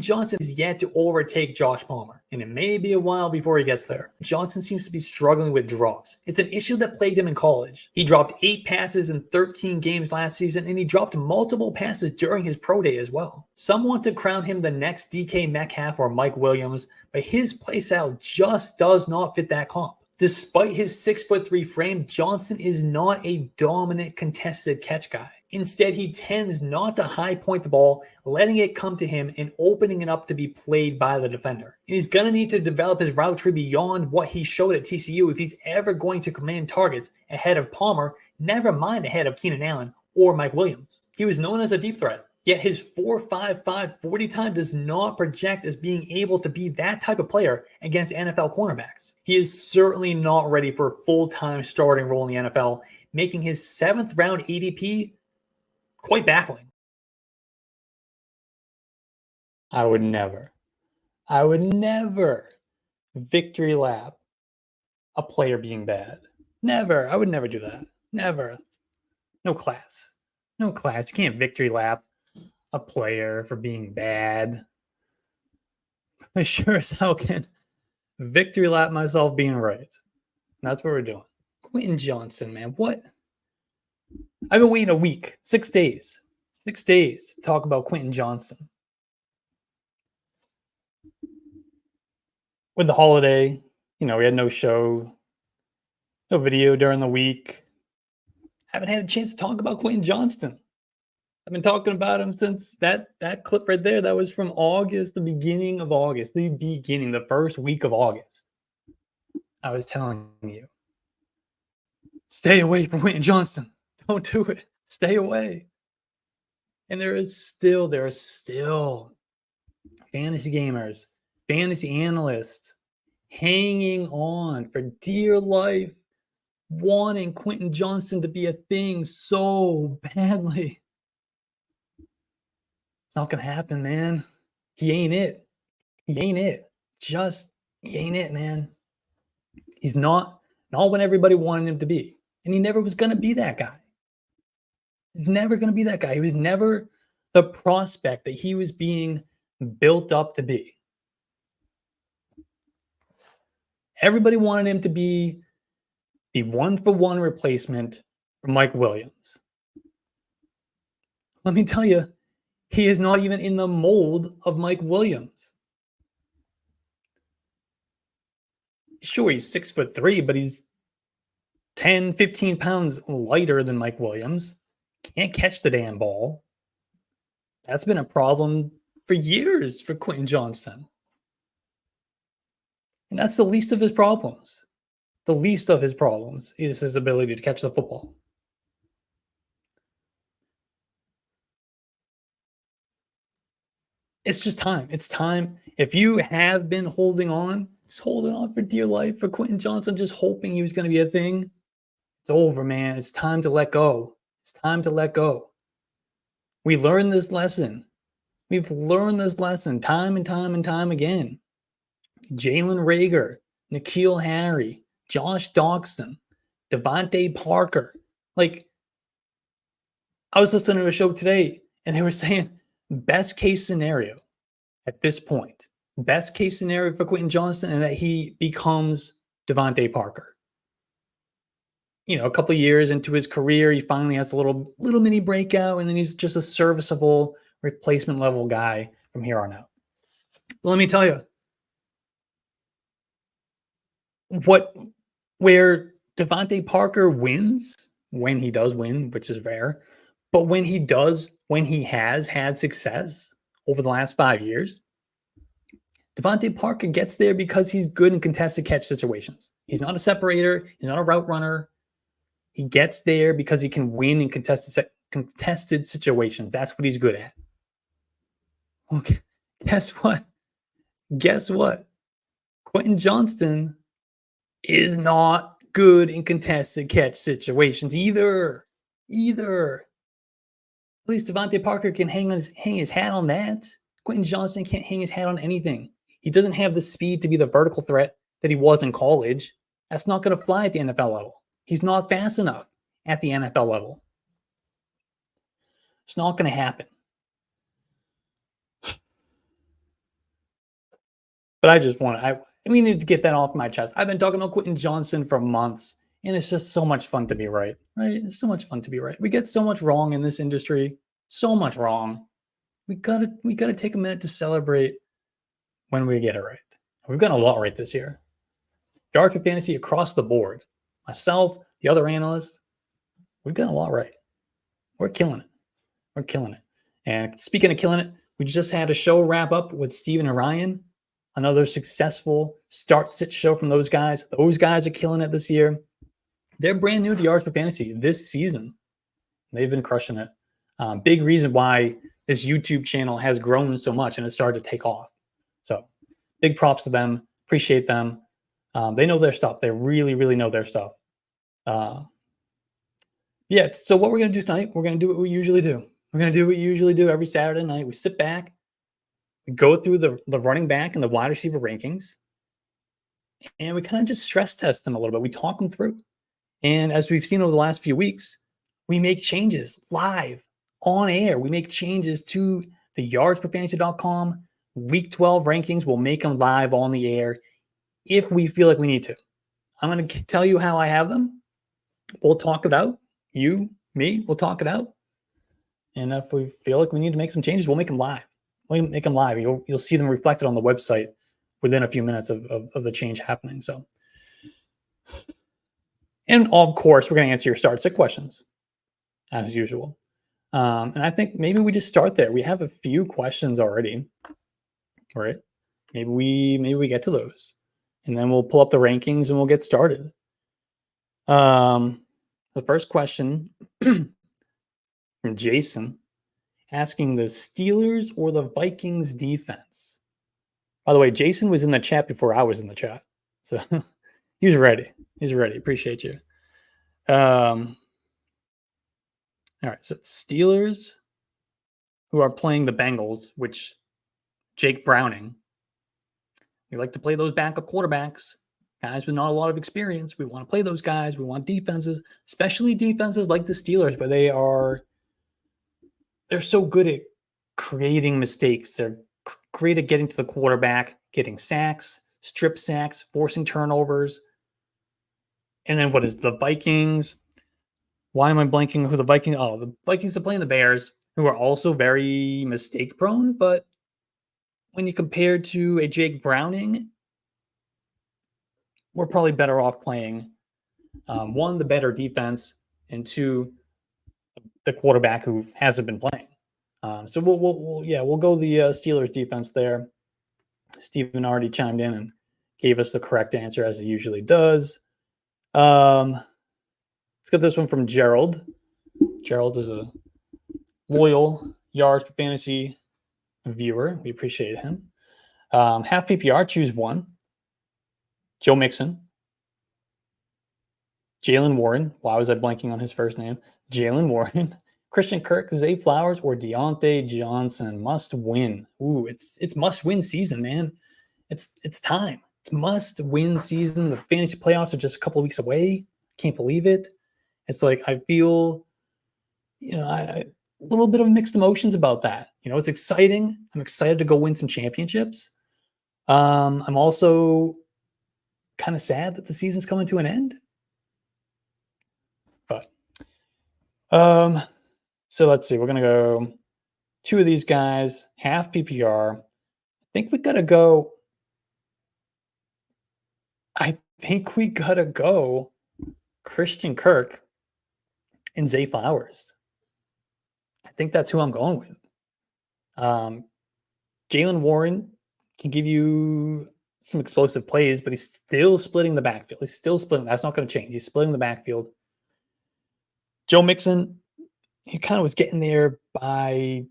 Johnson is yet to overtake Josh Palmer, and it may be a while before he gets there. Johnson seems to be struggling with drops. It's an issue that plagued him in college. He dropped 8 passes in 13 games last season, and he dropped multiple passes during his pro day as well. Some want to crown him the next DK Metcalf or Mike Williams, but his playstyle just does not fit that comp. Despite his 6'3" frame, Johnson is not a dominant contested catch guy. Instead, he tends not to high point the ball, letting it come to him and opening it up to be played by the defender. And he's going to need to develop his route tree beyond what he showed at TCU if he's ever going to command targets ahead of Palmer, never mind ahead of Keenan Allen or Mike Williams. He was known as a deep threat, yet his 4.55 40 time does not project as being able to be that type of player against NFL cornerbacks. He is certainly not ready for a full-time starting role in the NFL, making his 7th round ADP quite baffling. I would never victory lap a player being bad. Never. I would never do that. Never. No class. No class. You can't victory lap a player for being bad. I sure as hell can victory lap myself being right. And that's what we're doing. Quinton Johnson, man. What? I've been waiting a week, 6 days. 6 days to talk about Quinton Johnson. With the holiday, we had no show, no video during the week. Haven't had a chance to talk about Quinton Johnson. I've been talking about him since that clip right there. That was from August, the beginning of August, the first week of August. I was telling you, stay away from Quinton Johnson. Don't do it. Stay away. And there are still fantasy gamers, fantasy analysts hanging on for dear life, wanting Quinton Johnson to be a thing so badly. It's not going to happen, man. He ain't it. He ain't it. He ain't it, man. He's not what everybody wanted him to be. And he never was going to be that guy. He's never going to be that guy. He was never the prospect that he was being built up to be. Everybody wanted him to be the 1-for-1 replacement for Mike Williams. Let me tell you, he is not even in the mold of Mike Williams. Sure, he's 6'3", but he's 10, 15 pounds lighter than Mike Williams. Can't catch the damn ball. That's been a problem for years for Quinton Johnson. And that's the least of his problems. The least of his problems is his ability to catch the football. It's just time. It's time. If you have been holding on, just holding on for dear life for Quinton Johnson, just hoping he was going to be a thing, it's over, man. It's time to let go. It's time to let go. We learned this lesson. We've learned this lesson time and time and time again. Jalen Reagor, N'Keal Harry, Josh Doxson, Devontae Parker. Like, I was listening to a show today, and they were saying best case scenario at this point, best case scenario for Quinton Johnson, and that he becomes Devontae Parker. A couple of years into his career, he finally has a little mini breakout, and then he's just a serviceable replacement level guy from here on out. But let me tell you, where Devontae Parker wins, when he does win, which is rare, but when he has had success over the last 5 years, Devontae Parker gets there because he's good in contested catch situations. He's not a separator. He's not a route runner. He gets there because he can win in contested situations. That's what he's good at. Okay. Guess what? Quinton Johnson is not good in contested catch situations either. At least Devontae Parker can hang his hat on that. Quinton Johnson can't hang his hat on anything. He doesn't have the speed to be the vertical threat that he was in college. That's not going to fly at the NFL level. He's not fast enough at the NFL level. It's not going to happen. But I just we need to get that off my chest. I've been talking about Quinton Johnson for months, and it's just so much fun to be right, right? It's so much fun to be right. We get so much wrong in this industry, so much wrong. We gotta take a minute to celebrate when we get it right. We've got a lot right this year. Yards per fantasy across the board. Myself, the other analysts, we've got a lot right. We're killing it. We're killing it. And speaking of killing it, we just had a show wrap up with Steven and Ryan. Another successful start-sit show from those guys. Those guys are killing it this year. They're brand new to yards per fantasy this season. They've been crushing it. Big reason why this YouTube channel has grown so much and it started to take off. So big props to them. Appreciate them. They know their stuff. They really, really know their stuff. Yeah, so what we're going to do tonight, we're going to do what we usually do. We're going to do what we usually do every Saturday night. We sit back, we go through the running back and the wide receiver rankings, and we kind of just stress test them a little bit. We talk them through. And as we've seen over the last few weeks, we make changes live on air. We make changes to the yardsperfantasy.com week 12 rankings. We'll make them live on the air if we feel like we need to. I'm going to tell you how I have them. We'll talk it out. You, me, we'll talk it out. And if we feel like we need to make some changes, we'll make them live. We'll make them live. You'll see them reflected on the website within a few minutes of the change happening. So, and of course, we're going to answer your start-sit questions as usual. And I think maybe we just start there. We have a few questions already, right? Maybe we get to those, and then we'll pull up the rankings and we'll get started. The first question from Jason, asking the Steelers or the Vikings defense. By the way, Jason was in the chat before I was in the chat, so he's ready. He's ready. Appreciate you. All right, so Steelers, who are playing the Bengals, which Jake Browning. We like to play those backup quarterbacks, guys with not a lot of experience. We want to play those guys. We want defenses, especially defenses like the Steelers, where they're so good at creating mistakes. They're great at getting to the quarterback, getting sacks, strip sacks, forcing turnovers. And then what is the Vikings? Why am I blanking who the Vikings? Oh, the Vikings are playing the Bears, who are also very mistake prone. But when you compare to a Jake Browning, we're probably better off playing one, the better defense, and two, the quarterback who hasn't been playing. So we'll go the Steelers defense there. Steven already chimed in and gave us the correct answer as he usually does. Let's get this one from Gerald. Gerald is a loyal yards per fantasy viewer. We appreciate him. Half PPR, choose one. Joe Mixon. Jalen Warren. Why was I blanking on his first name? Jalen Warren. Christian Kirk, Zay Flowers, or Deontay Johnson. Must win. Ooh, it's must win season, man. It's time. It's must win season. The fantasy playoffs are just a couple of weeks away. Can't believe it. It's like I feel, a little bit of mixed emotions about that. It's exciting. I'm excited to go win some championships. I'm also kind of sad that the season's coming to an end. But so let's see. We're gonna go two of these guys, half PPR. I think we gotta go Christian Kirk and Zay Flowers. I think that's who I'm going with. Jalen Warren can give you some explosive plays, but he's still splitting the backfield. He's still splitting. That's not going to change. He's splitting the backfield. Joe Mixon, he kind of was getting there by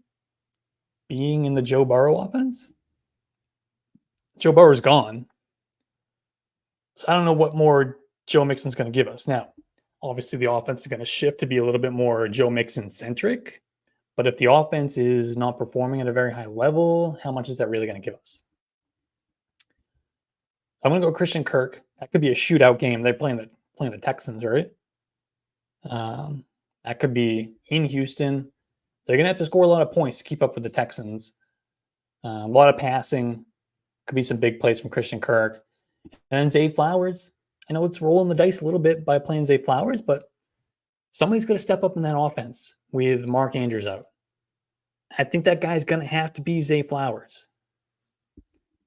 being in the Joe Burrow offense. Joe Burrow's gone. So I don't know what more Joe Mixon's going to give us. Now, obviously the offense is going to shift to be a little bit more Joe Mixon centric. But if the offense is not performing at a very high level, how much is that really going to give us? I'm going to go Christian Kirk. That could be a shootout game. They're playing the Texans, right? That could be in Houston. They're going to have to score a lot of points to keep up with the Texans. A lot of passing. Could be some big plays from Christian Kirk. And Zay Flowers. I know it's rolling the dice a little bit by playing Zay Flowers, but somebody's going to step up in that offense with Mark Andrews out. I think that guy's going to have to be Zay Flowers.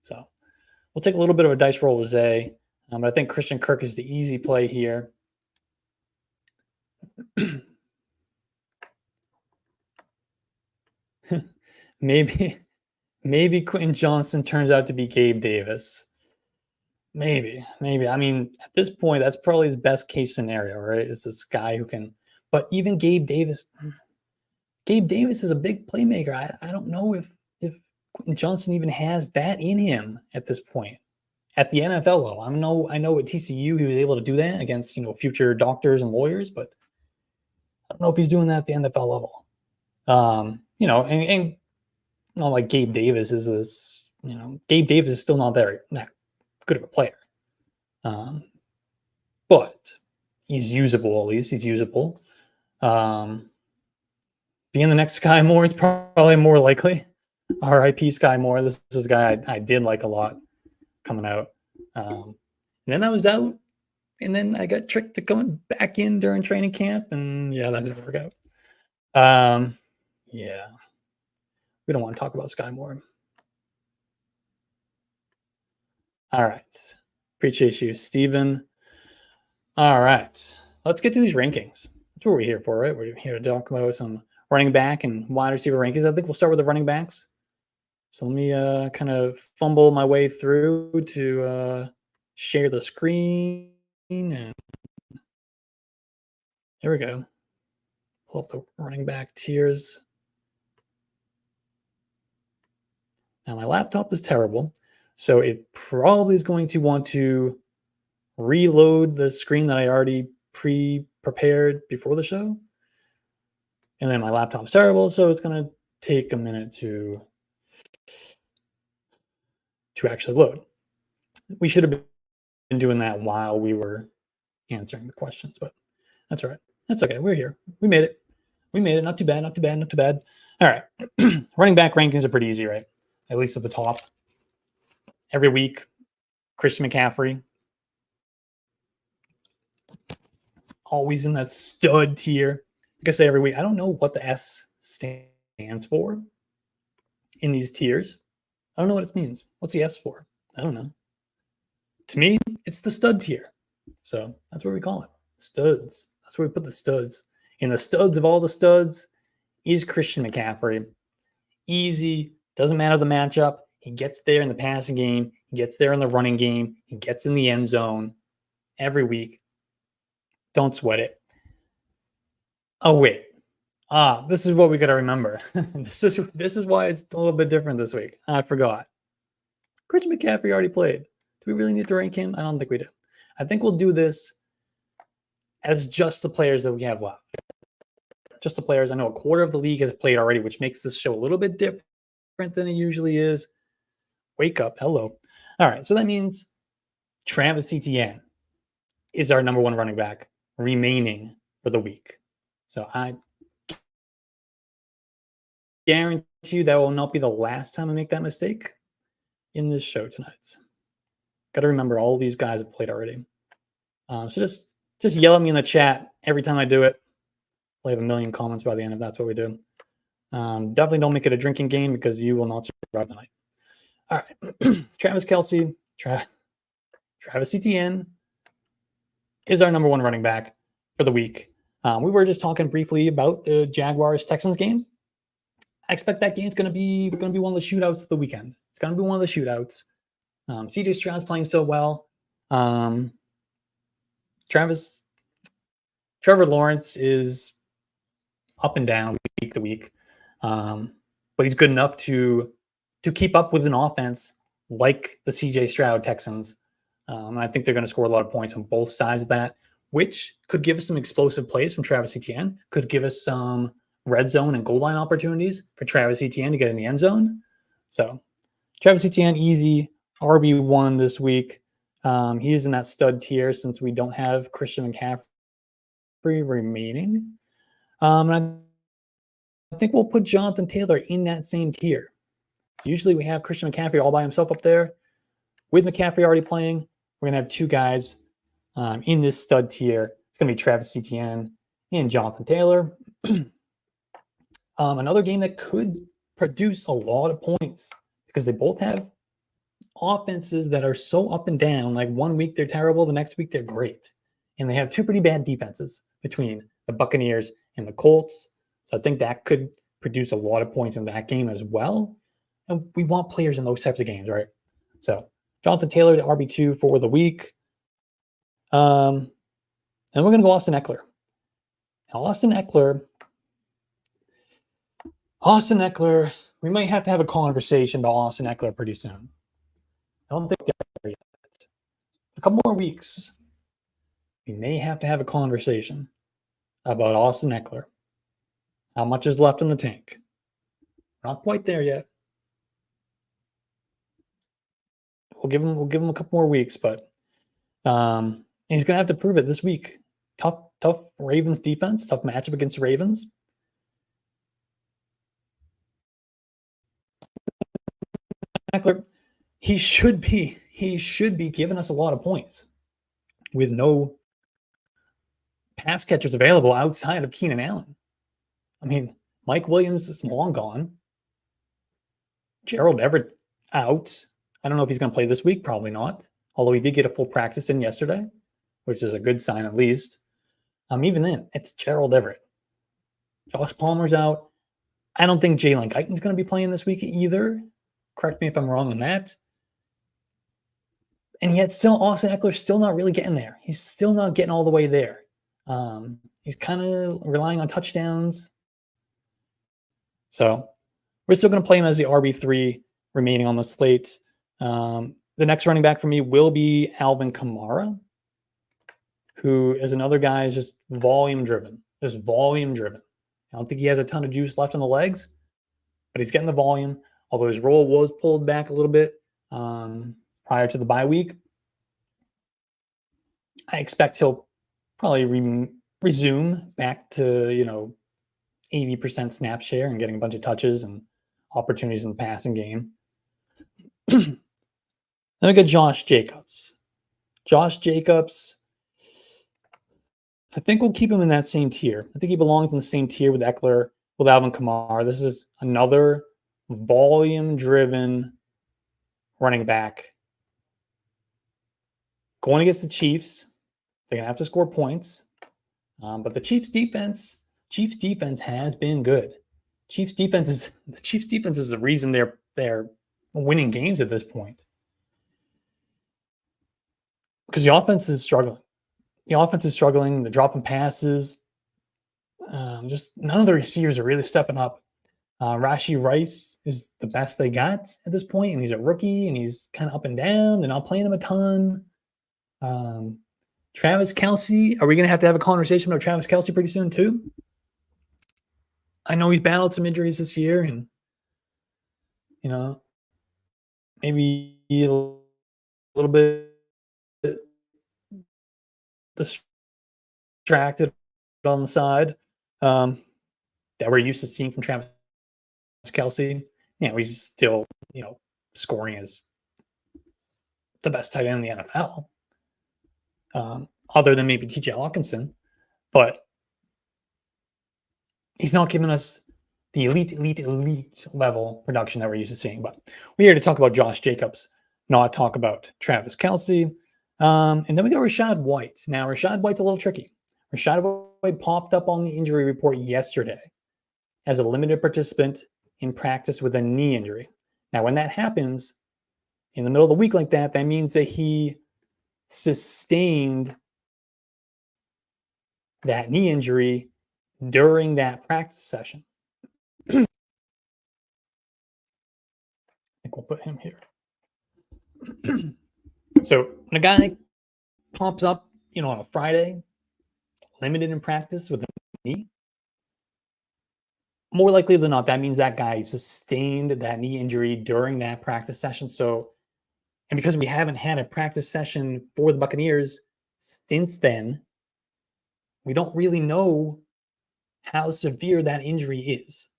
So we'll take a little bit of a dice roll with Zay. But I think Christian Kirk is the easy play here. Maybe Quinton Johnson turns out to be Gabe Davis. Maybe. I mean, at this point, that's probably his best case scenario, right? Is this guy who can, but even Gabe Davis is a big playmaker. I don't know if Quinton Johnson even has that in him at this point. At the NFL level, I know at TCU he was able to do that against future doctors and lawyers, but I don't know if he's doing that at the NFL level. And not like Gabe Davis is this. Gabe Davis is still not good of a player, but he's usable. At least he's usable. Being the next Sky Moore is probably more likely. R.I.P. Sky Moore. This is a guy I did like a lot coming out. And then I was out, and then I got tricked to coming back in during training camp, and yeah, that didn't work out. Yeah, we don't want to talk about Sky Moore. All right, appreciate you, Steven. All right, let's get to these rankings. That's what we're here for, right? We're here to talk about some running back and wide receiver rankings. I think we'll start with the running backs. So let me kind of fumble my way through to share the screen. And there we go. Pull up the running back tiers. Now my laptop is terrible, so it probably is going to want to reload the screen that I already pre-prepared before the show. And then my laptop's terrible, so it's going to take a minute to actually load. We should have been doing that while we were answering the questions, but that's all right. That's okay. We're here. We made it. Not too bad. All right. Running back rankings are pretty easy, right? At least at the top. Every week, Christian McCaffrey. Always in that stud tier. Like I say every week, I don't know what the S stands for in these tiers. I don't know what it means. What's the S for? I don't know. To me, it's the stud tier. So that's what we call it. Studs. That's where we put the studs. And the studs of all the studs is Christian McCaffrey. Easy. Doesn't matter the matchup. He gets there in the passing game. He gets there in the running game. He gets in the end zone every week. Don't sweat it. Oh, wait. This is what we got to remember. This is why it's a little bit different this week. I forgot. Christian McCaffrey already played. Do we really need to rank him? I don't think we do. I think we'll do this as just the players that we have left. Just the players. I know a quarter of the league has played already, which makes this show a little bit different than it usually is. Wake up. Hello. All right. So that means Travis Etienne is our number one running back remaining for the week. So I guarantee you that will not be the last time I make that mistake in this show tonight. Got to remember all these guys have played already. So just yell at me in the chat every time I do it. We'll have a million comments by the end if that's what we do. Definitely don't make it a drinking game because you will not survive tonight. All right. Travis Kelce, Travis Etienne is our number one running back for the week. We were just talking briefly about the Jaguars-Texans game. I expect that game's going to be one of the shootouts of the weekend. It's going to be one of the shootouts. CJ Stroud's playing so well. Trevor Lawrence is up and down week to week, but he's good enough to keep up with an offense like the CJ Stroud Texans. And I think they're going to score a lot of points on both sides of that, which could give us some explosive plays from Travis Etienne, could give us some red zone and goal line opportunities for Travis Etienne to get in the end zone. So Travis Etienne, easy RB1 this week. He's in that stud tier since we don't have Christian McCaffrey remaining. And I think we'll put Jonathan Taylor in that same tier. So usually we have Christian McCaffrey all by himself up there. with McCaffrey already playing, we're going to have two guys in this stud tier. It's going to be Travis Etienne and Jonathan Taylor. Another game that could produce a lot of points because they both have offenses that are so up and down. Like one week they're terrible, the next week they're great. And they have two pretty bad defenses between the Buccaneers and the Colts. So I think that could produce a lot of points in that game as well. And we want players in those types of games, right? So Jonathan Taylor, the RB2 for the week. And we're going to go Austin Eckler. Now, Austin Eckler, we might have to have a conversation about Austin Eckler pretty soon. I don't think we're there yet. A couple more weeks, we may have to have a conversation about Austin Eckler. How much is left in the tank? Not quite there yet. We'll give him a couple more weeks, but he's gonna have to prove it this week. Tough Ravens defense, tough matchup against the Ravens. Eckler, he should be giving us a lot of points with no pass catchers available outside of Keenan Allen. I mean, Mike Williams is long gone. Gerald Everett out. I don't know if he's going to play this week. Probably not. Although he did get a full practice in yesterday, which is a good sign at least. Even then, it's Gerald Everett. Josh Palmer's out. I don't think Jalen Guyton's going to be playing this week either. Correct me if I'm wrong on that. And yet still, Austin Eckler's still not really getting there. He's still not getting all the way there. He's kind of relying on touchdowns. So we're still going to play him as the RB3 remaining on the slate. The next running back for me will be Alvin Kamara, who is another guy who's just volume driven. Just volume driven. I don't think he has a ton of juice left in the legs, but he's getting the volume. Although his role was pulled back a little bit prior to the bye week. I expect he'll probably resume back to, 80% snap share and getting a bunch of touches and opportunities in the passing game. Then we got Josh Jacobs. Josh Jacobs, I think we'll keep him in that same tier. I think he belongs in the same tier with Eckler, with Alvin Kamara. This is another volume-driven running back. Going against the Chiefs, they're going to have to score points. But the Chiefs defense has been good. The Chiefs defense is the reason they're winning games at this point. Because the offense is struggling. They're dropping passes. Just none of the receivers are really stepping up. Rashee Rice is the best they got at this point, and he's a rookie, and he's kind of up and down. They're not playing him a ton. Travis Kelce, are we going to have a conversation about Travis Kelce pretty soon too? I know he's battled some injuries this year, and maybe a little bit distracted on the side that we're used to seeing from Travis Kelce. He's still, scoring as the best tight end in the NFL, other than maybe TJ Hawkinson. But he's not giving us the elite level production that we're used to seeing. But we're here to talk about Josh Jacobs, not talk about Travis Kelce. And then we got Rachaad White. Now, Rachaad White's a little tricky. Rachaad White popped up on the injury report yesterday as a limited participant in practice with a knee injury. Now, when that happens in the middle of the week like that, that means that he sustained that knee injury during that practice session. I think we'll put him here. So when a guy pops up, on a Friday, limited in practice with a knee, more likely than not, that means that guy sustained that knee injury during that practice session. So, and because we haven't had a practice session for the Buccaneers since then, we don't really know how severe that injury is.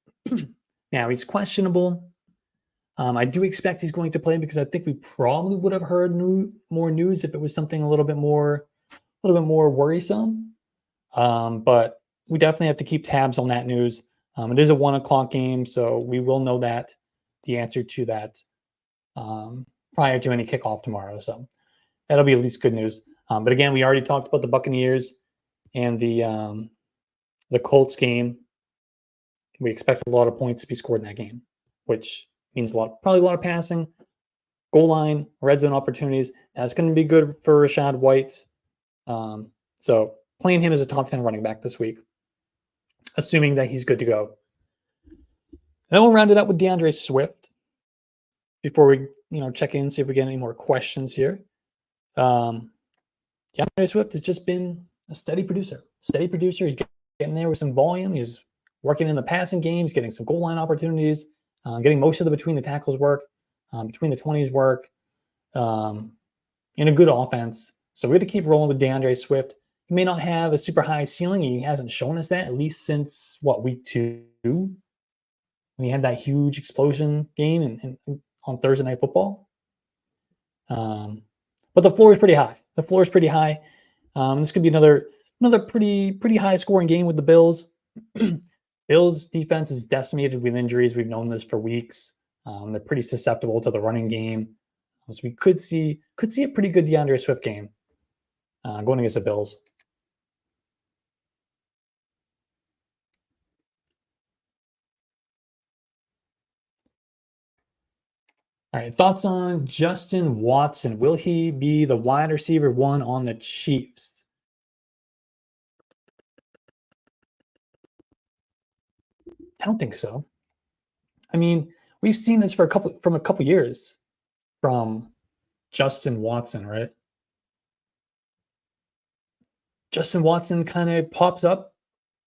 Now, he's questionable. I do expect he's going to play because I think we probably would have heard more news if it was something a little bit more worrisome. But we definitely have to keep tabs on that news. It is a 1:00 game, so we will know the answer to that prior to any kickoff tomorrow. So that'll be at least good news. But again, we already talked about the Buccaneers and the Colts game. We expect a lot of points to be scored in that game, which means probably a lot of passing, goal line, red zone opportunities. That's going to be good for Rachaad White. So playing him as a top 10 running back this week, assuming that he's good to go. And then we'll round it up with DeAndre Swift before we check in, see if we get any more questions here. DeAndre Swift has just been a steady producer. He's getting there with some volume. He's working in the passing game. He's getting some goal line opportunities, getting most of the between the tackles work, between the 20s work, in a good offense. So we're going to keep rolling with DeAndre Swift. He may not have a super high ceiling. He hasn't shown us that, at least since, week 2? When he had that huge explosion game on Thursday Night Football. But the floor is pretty high. This could be another pretty high scoring game with the Bills. Bills defense is decimated with injuries. We've known this for weeks. They're pretty susceptible to the running game. So we could see a pretty good DeAndre Swift game going against the Bills. All right, thoughts on Justin Watson. Will he be the wide receiver 1 on the Chiefs? I don't think so. I mean, we've seen this from a couple years from Justin Watson, right? Justin Watson kind of pops up,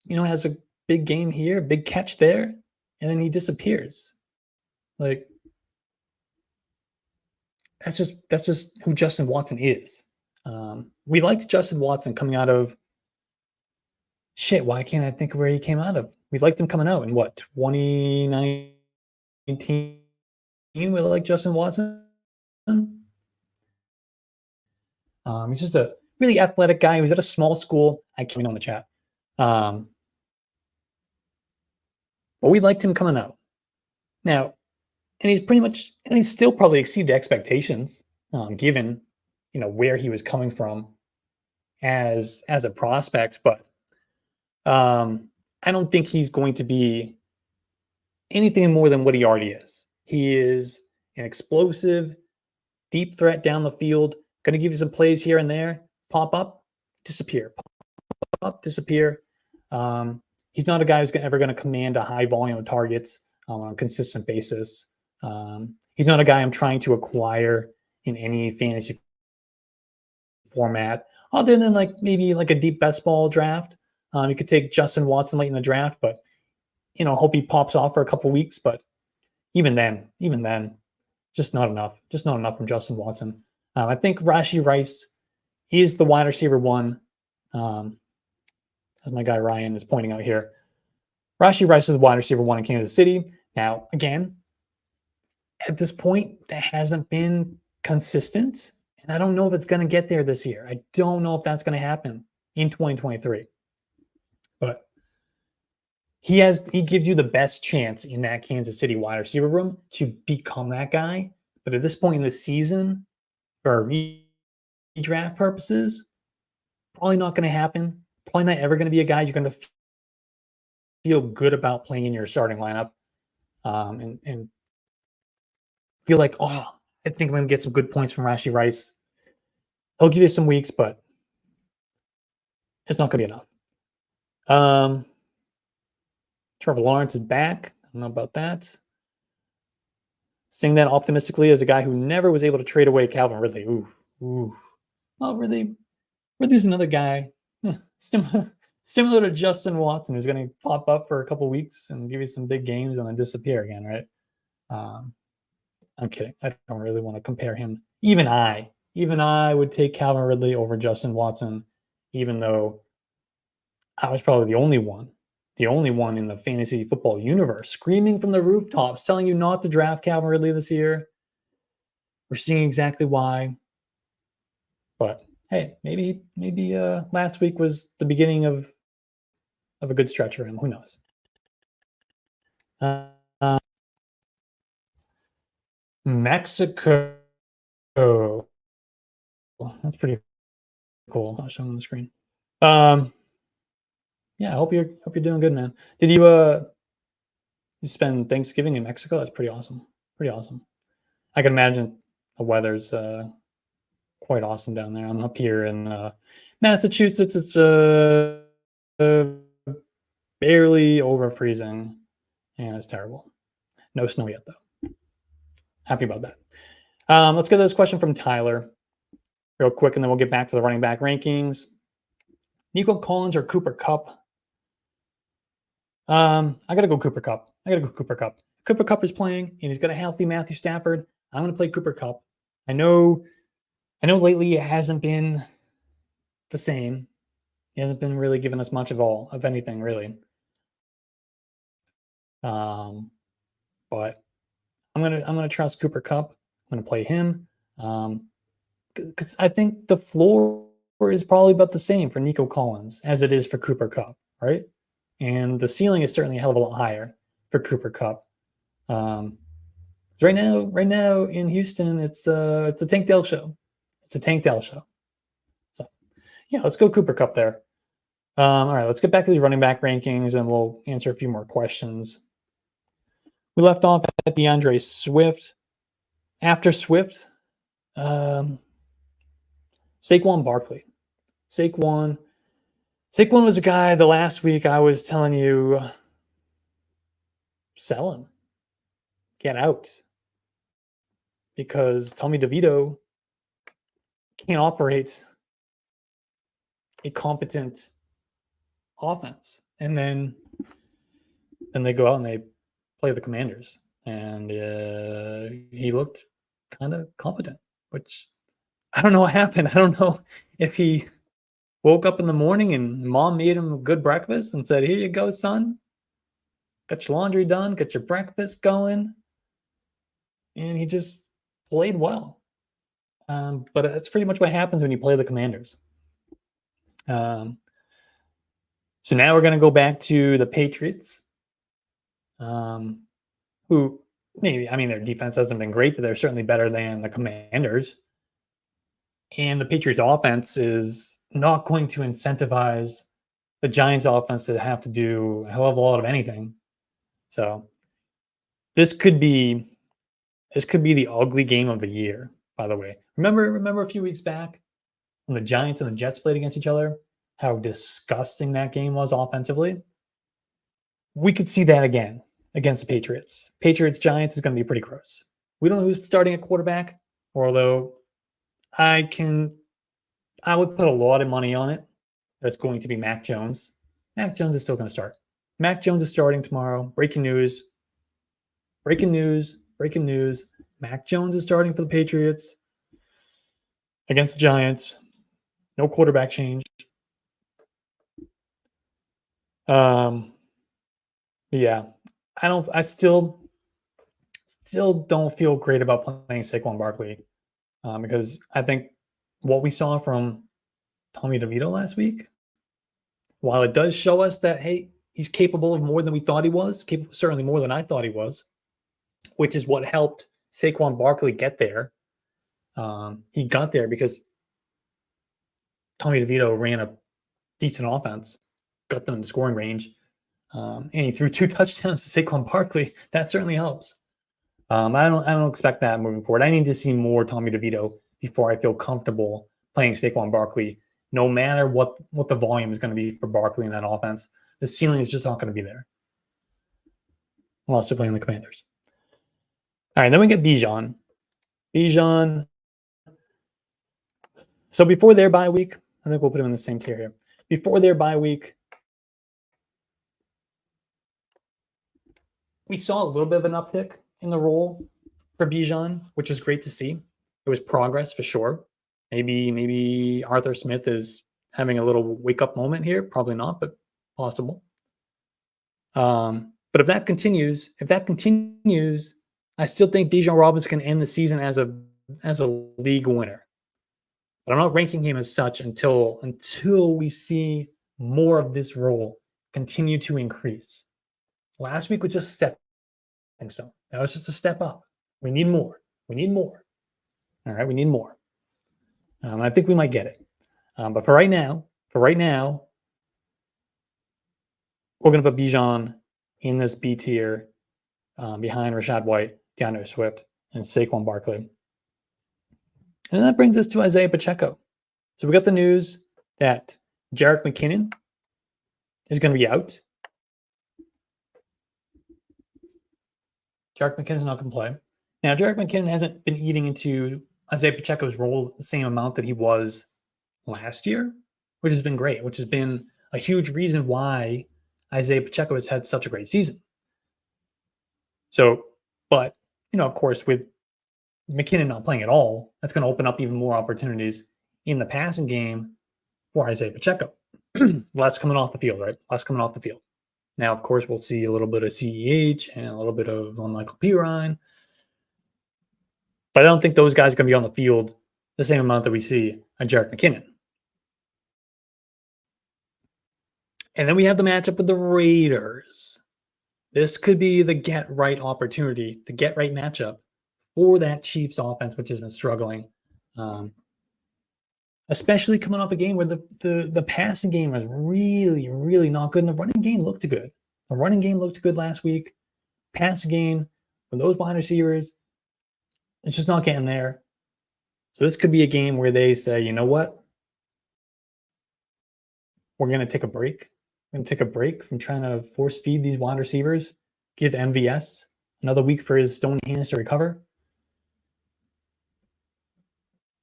has a big game here, big catch there, and then he disappears. Like, that's just who Justin Watson is. We liked Justin Watson coming out of why can't I think of where he came out of? We liked him coming out in 2019? We like Justin Watson. He's just a really athletic guy. He was at a small school. I can't on the chat. But we liked him coming out. Now, and he's still probably exceeded expectations, given, where he was coming from as a prospect. But I don't think he's going to be anything more than what he already is. He is an explosive, deep threat down the field, going to give you some plays here and there, pop up, disappear, pop up, disappear. He's not a guy who's ever going to command a high volume of targets on a consistent basis. He's not a guy I'm trying to acquire in any fantasy format, other than maybe a deep best ball draft. You could take Justin Watson late in the draft, but hope he pops off for a couple weeks. But even then, just not enough. Just not enough from Justin Watson. I think Rashee Rice is the wide receiver 1. As my guy Ryan is pointing out here, Rashee Rice is the wide receiver 1 in Kansas City. Now, again, at this point, that hasn't been consistent, and I don't know if it's going to get there this year. I don't know if that's going to happen in 2023. But he gives you the best chance in that Kansas City wide receiver room to become that guy. But at this point in the season, for redraft purposes, probably not going to happen. Probably not ever going to be a guy you're going to feel good about playing in your starting lineup, and feel like, I think I'm going to get some good points from Rashee Rice. He'll give you some weeks, but it's not going to be enough. Trevor Lawrence is back. I don't know about that. Saying that optimistically as a guy who never was able to trade away Calvin Ridley. Ooh. Oh, Ridley's another guy similar to Justin Watson, who's going to pop up for a couple weeks and give you some big games and then disappear again, right? I'm kidding. I don't really want to compare him. Even I would take Calvin Ridley over Justin Watson, even though I was probably the only one the only one in the fantasy football universe, screaming from the rooftops, telling you not to draft Calvin Ridley this year. We're seeing exactly why. But hey, maybe last week was the beginning of a good stretch for him. Who knows? Mexico. That's pretty cool. I'll show them on the screen. Yeah, I hope you're doing good, man. Did you spend Thanksgiving in Mexico? That's pretty awesome. Pretty awesome. I can imagine the weather's quite awesome down there. I'm up here in Massachusetts. It's barely over freezing, and it's terrible. No snow yet, though. Happy about that. Let's get this question from Tyler real quick, and then we'll get back to the running back rankings. Nico Collins or Cooper Kupp? I got to go Cooper Kupp. Cooper Kupp is playing, and he's got a healthy Matthew Stafford. I'm going to play Cooper Kupp. I know lately it hasn't been the same. He hasn't been really giving us much of anything, really. But I'm gonna trust Cooper Kupp. I'm gonna play him. Because I think the floor is probably about the same for Nico Collins as it is for Cooper Kupp, right? And the ceiling is certainly a hell of a lot higher for Cooper Kupp. Right now in Houston, it's a Tank Dell show. It's a Tank Dell show. So yeah, let's go Cooper Kupp there. All right, let's get back to these running back rankings, and we'll answer a few more questions. We left off at DeAndre Swift. After Swift, Saquon Barkley. Saquon was a guy the last week I was telling you, sell him. Get out. Because Tommy DeVito can't operate a competent offense. And then they go out and they play the Commanders. And he looked kind of competent, which I don't know what happened. I don't know if he woke up in the morning and mom made him a good breakfast and said, "Here you go, son. Got your laundry done, got your breakfast going." And he just played well. But that's pretty much what happens when you play the Commanders. So now we're going to go back to the Patriots, who their defense hasn't been great, but they're certainly better than the Commanders. And the Patriots offense is not going to incentivize the Giants offense to have to do a hell of a lot of anything. So this could be the ugly game of the year, by the way. Remember a few weeks back when the Giants and the Jets played against each other, how disgusting that game was offensively? We could see that again against the Patriots. Patriots-Giants is going to be pretty gross. We don't know who's starting at quarterback, although I would put a lot of money on it. That's going to be Mac Jones. Mac Jones is still going to start. Mac Jones is starting tomorrow. Breaking news. Mac Jones is starting for the Patriots against the Giants. No quarterback change. Yeah. I still don't feel great about playing Saquon Barkley. Because I think what we saw from Tommy DeVito last week, while it does show us that, hey, he's capable of more than we thought he was, certainly more than I thought he was, which is what helped Saquon Barkley get there. He got there because Tommy DeVito ran a decent offense, got them in the scoring range, and he threw 2 touchdowns to Saquon Barkley. That certainly helps. I don't expect that moving forward. I need to see more Tommy DeVito before I feel comfortable playing Saquon Barkley, no matter what the volume is going to be for Barkley in that offense. The ceiling is just not going to be there unless they're playing the Commanders. All right, then we get Bijan. So before their bye week, I think we'll put him in the same tier here. Before their bye week, we saw a little bit of an uptick in the role for Bijan, which was great to see. It was progress for sure. Maybe Arthur Smith is having a little wake-up moment here. Probably not, but possible. But if that continues, I still think Bijan Robinson can end the season as a league winner. But I'm not ranking him as such until we see more of this role continue to increase. Last week was just a stepping stone. That was just a step up. We need more. We need more. All right, we need more. I think we might get it. But for right now, we're going to put Bijan in this B tier behind Rachaad White, DeAndre Swift, and Saquon Barkley. And that brings us to Isaiah Pacheco. So we got the news that Jerick McKinnon is going to be out. Jerick McKinnon's not going to play. Now, Jerick McKinnon hasn't been eating into Isaiah Pacheco's role the same amount that he was last year, which has been great, which has been a huge reason why Isaiah Pacheco has had such a great season. So, but, of course, with McKinnon not playing at all, that's going to open up even more opportunities in the passing game for Isaiah Pacheco. Less coming off the field, right? Less coming off the field. Now, of course, we'll see a little bit of CEH and a little bit of Michael Pirine. But I don't think those guys are going to be on the field the same amount that we see on Jerick McKinnon. And then we have the matchup with the Raiders. This could be the get-right opportunity, the get-right matchup for that Chiefs offense, which has been struggling. Especially coming off a game where the passing game was really, really not good, and the running game looked good. The running game looked good last week. Passing game, with those wide receivers, it's just not getting there. So this could be a game where they say, you know what? We're going to take a break. We're going to take a break from trying to force feed these wide receivers, give MVS another week for his stony hands to recover.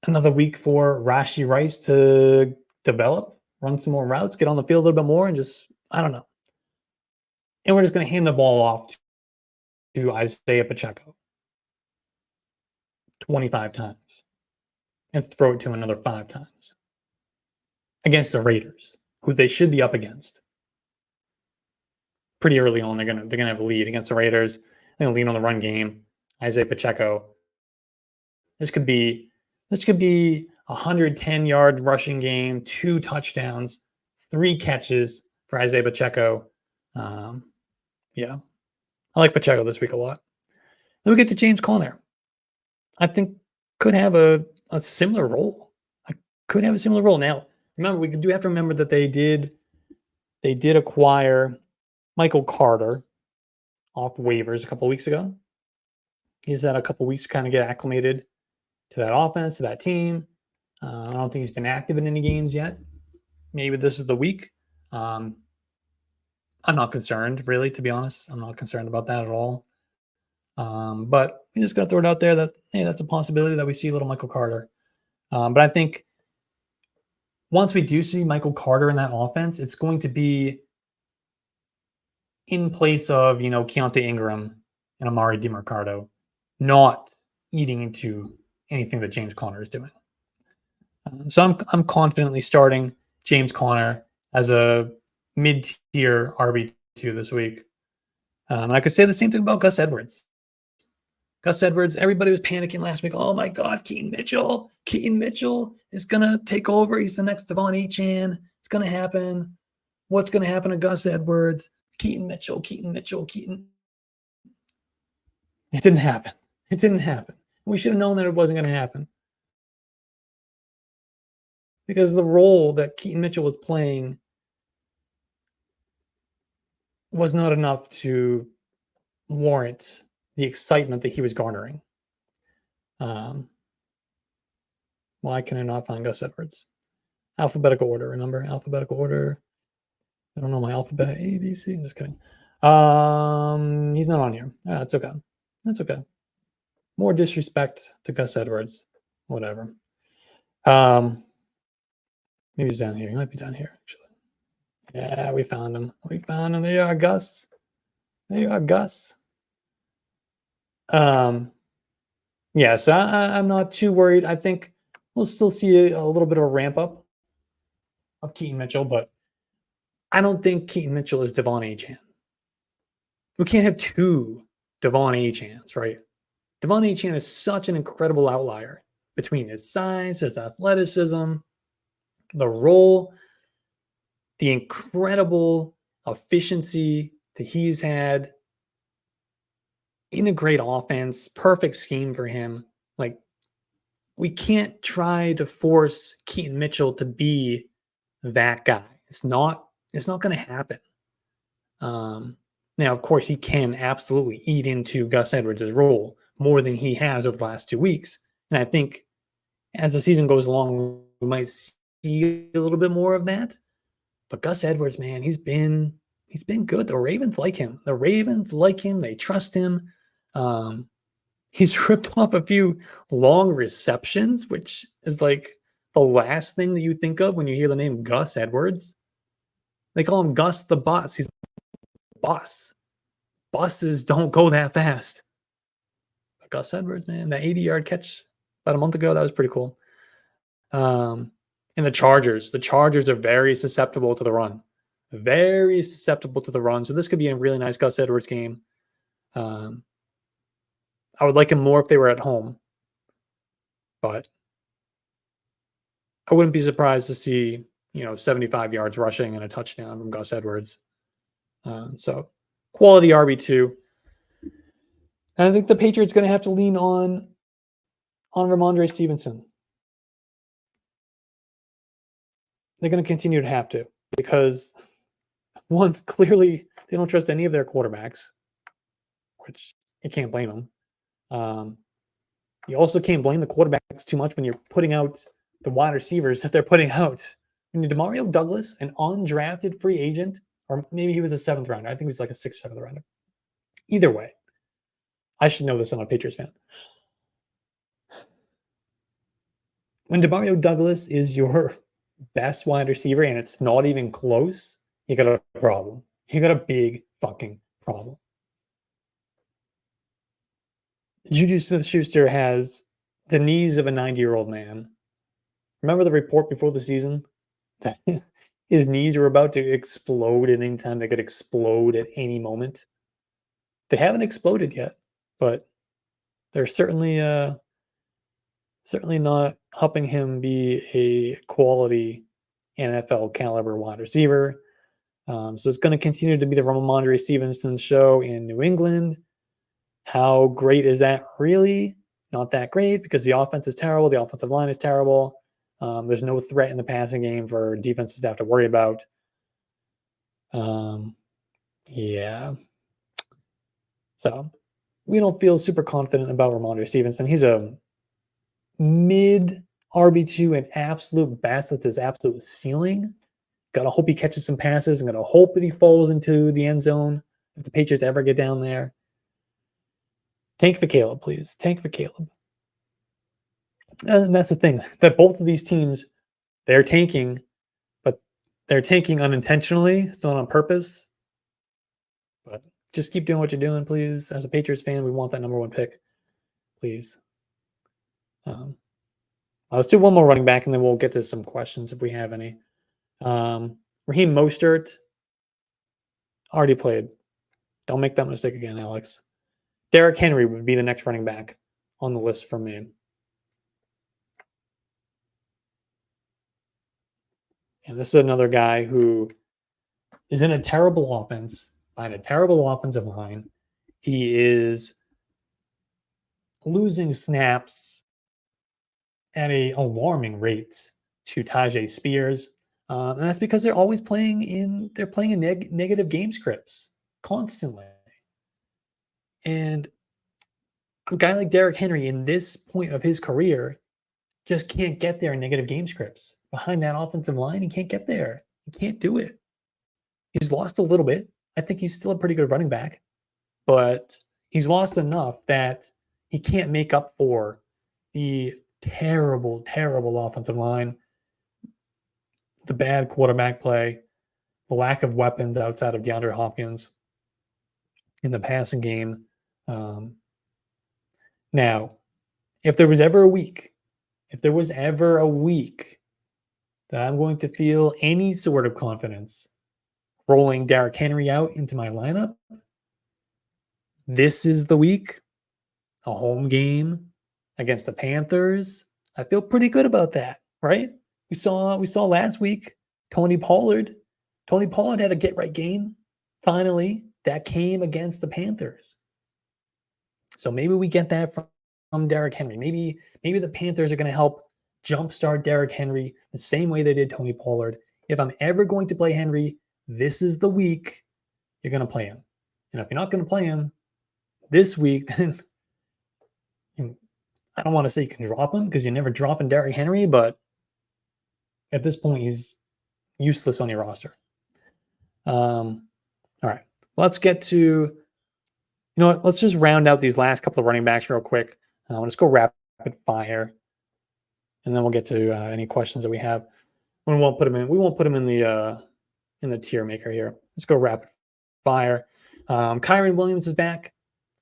Another week for Rashee Rice to develop, run some more routes, get on the field a little bit more, and just, I don't know. And we're just going to hand the ball off to Isaiah Pacheco 25 times and throw it to him another 5 times against the Raiders, who they should be up against. Pretty early on, they're gonna have a lead against the Raiders. They're gonna lean on the run game. Isaiah Pacheco. This could be a 110-yard rushing game, 2 touchdowns, 3 catches for Isaiah Pacheco. Yeah, I like Pacheco this week a lot. Then we get to James Conner. I think could have a similar role. Now, remember, we do have to remember that they did acquire Michael Carter off waivers a couple of weeks ago. He's had a couple of weeks to kind of get acclimated to that offense, to that team. I don't think he's been active in any games yet. Maybe this is the week. I'm not concerned, really, to be honest. I'm not concerned about that at all. But we just got to throw it out there that, hey, that's a possibility that we see a little Michael Carter. But I think once we do see Michael Carter in that offense, it's going to be in place of, Keontae Ingram and Amari DeMarcado, not eating into anything that James Conner is doing. So I'm confidently starting James Conner as a mid-tier RB2 this week. And I could say the same thing about Gus Edwards. Gus Edwards, everybody was panicking last week. Oh my God, Keaton Mitchell is going to take over. He's the next Devon Achane. It's going to happen. What's going to happen to Gus Edwards? Keaton Mitchell. It didn't happen. We should have known that it wasn't going to happen. Because the role that Keaton Mitchell was playing was not enough to warrant the excitement that he was garnering. Why can I not find Gus Edwards? Alphabetical order, remember? Alphabetical order. I don't know my alphabet. A, B, C. I'm just kidding. He's not on here. That's okay. More disrespect to Gus Edwards. Whatever. Maybe he's down here. He might be down here, actually. Yeah, we found him. There you are, Gus. Yeah, so I'm not too worried. I think we'll still see a little bit of a ramp up of Keaton Mitchell, but I don't think Keaton Mitchell is Devon Achane. we can't have two Devon Achans, right? Devon Achan is such an incredible outlier between his size, his athleticism, the role, the incredible efficiency that he's had in a great offense, perfect scheme for him. Like, we can't try to force Keaton Mitchell to be that guy. It's not going to happen. Now, of course, he can absolutely eat into Gus Edwards' role more than he has over the last 2 weeks. And I think as the season goes along, we might see a little bit more of that. But Gus Edwards, man, he's been good. The Ravens like him. They trust him. He's ripped off a few long receptions, which is like the last thing that you think of when you hear the name Gus Edwards. They call him Gus the Bus. He's the bus. Buses don't go that fast. But Gus Edwards, man, that 80-yard catch about a month ago, that was pretty cool. And the Chargers are very susceptible to the run. Very susceptible to the run. So this could be a really nice Gus Edwards game. I would like him more if they were at home. But I wouldn't be surprised to see, 75 yards rushing and a touchdown from Gus Edwards. So quality RB2. And I think the Patriots going to have to lean on Ramondre Stevenson. They're going to continue to have to, because one, clearly they don't trust any of their quarterbacks, which you can't blame them. You also can't blame the quarterbacks too much when you're putting out the wide receivers that they're putting out. I mean, Demario Douglas, an undrafted free agent, or maybe he was a 7th rounder. I think he was like a 6th, 7th rounder. Either way, I should know this. I'm a Patriots fan. When Demario Douglas is your best wide receiver and it's not even close, you got a problem. You got a big fucking problem. Juju Smith-Schuster has the knees of a 90-year-old man. Remember the report before the season that his knees were about to explode at any time? They could explode at any moment. They haven't exploded yet, but they're certainly not helping him be a quality NFL caliber wide receiver. So it's going to continue to be the Ramondre Stevenson show in New England. How great is that? Really? Not that great, because the offense is terrible. The offensive line is terrible. There's no threat in the passing game for defenses to have to worry about. Yeah. So we don't feel super confident about Ramondre Stevenson. He's a mid RB2 at absolute best. That's his absolute ceiling. Gotta hope he catches some passes. I'm gonna hope that he falls into the end zone if the Patriots ever get down there. Tank for Caleb, please. Tank for Caleb. And that's the thing, that both of these teams, they're tanking, but they're tanking unintentionally. It's not on purpose. But just keep doing what you're doing, please. As a Patriots fan, we want that number 1 pick, please. Let's do one more running back, and then we'll get to some questions if we have any. Raheem Mostert already played. Don't make that mistake again, Alex. Derrick Henry would be the next running back on the list for me. And this is another guy who is in a terrible offense, behind a terrible offensive line. He is losing snaps at an alarming rate to Tajay Spears. And that's because they're always playing in negative game scripts constantly. And a guy like Derrick Henry in this point of his career just can't get there in negative game scripts. Behind that offensive line, he can't get there. He can't do it. He's lost a little bit. I think he's still a pretty good running back, but he's lost enough that he can't make up for the terrible, terrible offensive line, the bad quarterback play, the lack of weapons outside of DeAndre Hopkins in the passing game. Now, if there was ever a week that I'm going to feel any sort of confidence rolling Derrick Henry out into my lineup, this is the week, a home game against the Panthers. I feel pretty good about that, right? We saw last week Tony Pollard. Tony Pollard had a get-right game, finally, that came against the Panthers. So maybe we get that from Derrick Henry. Maybe the Panthers are going to help jumpstart Derrick Henry the same way they did Tony Pollard. If I'm ever going to play Henry, this is the week you're going to play him. And if you're not going to play him this week, then I don't want to say you can drop him because you're never dropping Derrick Henry, but at this point, he's useless on your roster. All right. Let's get to, you know what? Let's just round out these last couple of running backs real quick. Let's go rapid fire. And then we'll get to any questions that we have. We won't put them in the tier maker here. Let's go rapid fire. Kyren Williams is back.